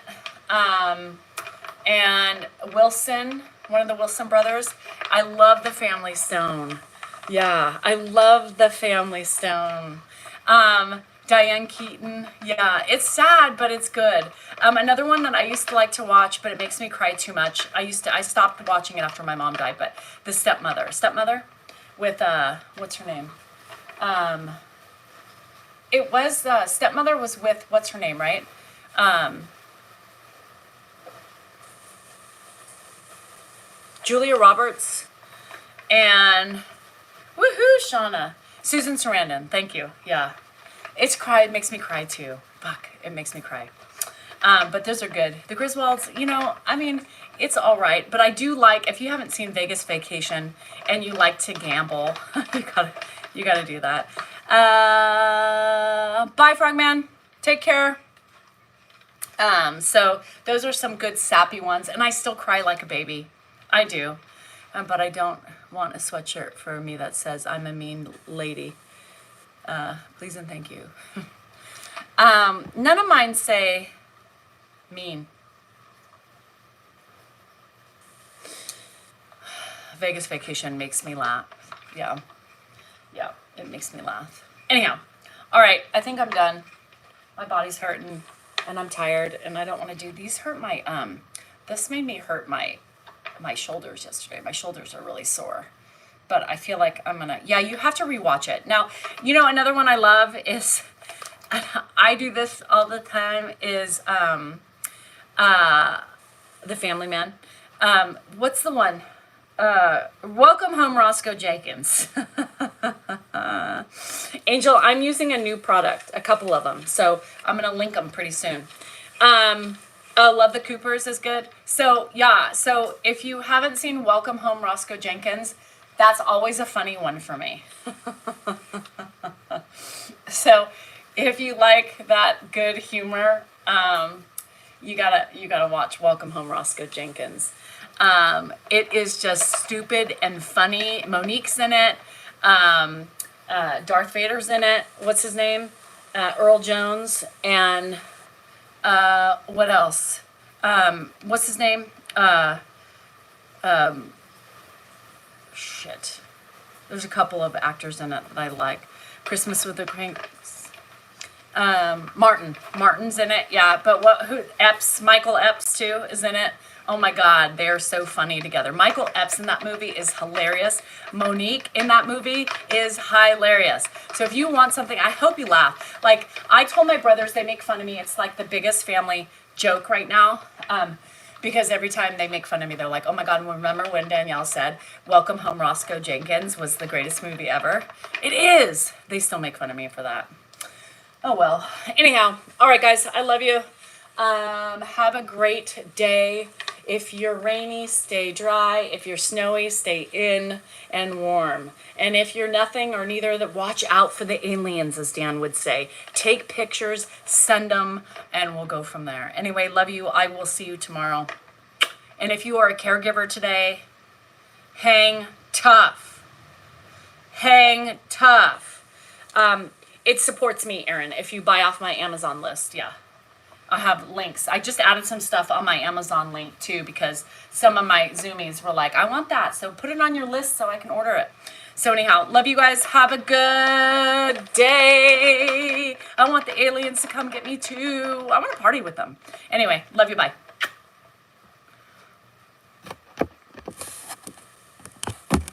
and Wilson, one of the Wilson brothers. I love The Family Stone. Yeah, I love The Family Stone. Diane Keaton. Yeah, it's sad, but it's good. Another one that I used to like to watch, but it makes me cry too much. I stopped watching it after my mom died, but The Stepmother. Stepmother with, what's her name? It was, Stepmother was with, what's her name, right? Julia Roberts and, woohoo, Shauna. Susan Sarandon, thank you, yeah. It makes me cry too. Fuck, it makes me cry. But those are good. The Griswolds, you know, I mean, it's all right. But I do like, if you haven't seen Vegas Vacation and you like to gamble, you gotta do that. Bye, Frogman. Take care. So those are some good sappy ones. And I still cry like a baby. I do. But I don't want a sweatshirt for me that says I'm a mean lady. Please and thank you. None of mine say mean. Vegas Vacation makes me laugh. Yeah, it makes me laugh. Anyhow, all right, I think I'm done. My body's hurting and I'm tired and I don't want to do these. Hurt my this made me hurt my shoulders yesterday. My shoulders are really sore. But I feel like I'm gonna, yeah, you have to rewatch it. Now, you know, another one I love is, I do this all the time, is The Family Man. What's the one? Welcome Home, Roscoe Jenkins. Angel, I'm using a new product, a couple of them. So I'm gonna link them pretty soon. Love the Coopers is good. So yeah, so if you haven't seen Welcome Home, Roscoe Jenkins, that's always a funny one for me. So if you like that good humor, you gotta watch Welcome Home, Roscoe Jenkins. It is just stupid and funny. Monique's in it. Darth Vader's in it. What's his name? Earl Jones. And what else? What's his name? Shit. There's a couple of actors in it that I like. Christmas with the Cranks. Martin's in it, yeah. But Michael Epps too is in it. Oh my God, they are so funny together. Michael Epps in that movie is hilarious. Monique in that movie is hilarious. So if you want something, I hope you laugh. Like, I told my brothers, they make fun of me. It's like the biggest family joke right now. Because every time they make fun of me, they're like, oh my God, remember when Danielle said, Welcome Home, Roscoe Jenkins was the greatest movie ever? It is. They still make fun of me for that. Oh, well. Anyhow, all right, guys, I love you. Have a great day. If you're rainy, stay dry. If you're snowy, stay in and warm. And if you're nothing or neither of that, watch out for the aliens, as Dan would say. Take pictures, send them, and we'll go from there. Anyway, love you. I will see you tomorrow. And if you are a caregiver today, hang tough. Hang tough. It supports me, Erin, if you buy off my Amazon list. Yeah. I have links. I just added some stuff on my Amazon link too because some of my Zoomies were like, I want that. So put it on your list so I can order it. So anyhow, love you guys. Have a good day. I want the aliens to come get me too. I want to party with them. Anyway, love you. Bye.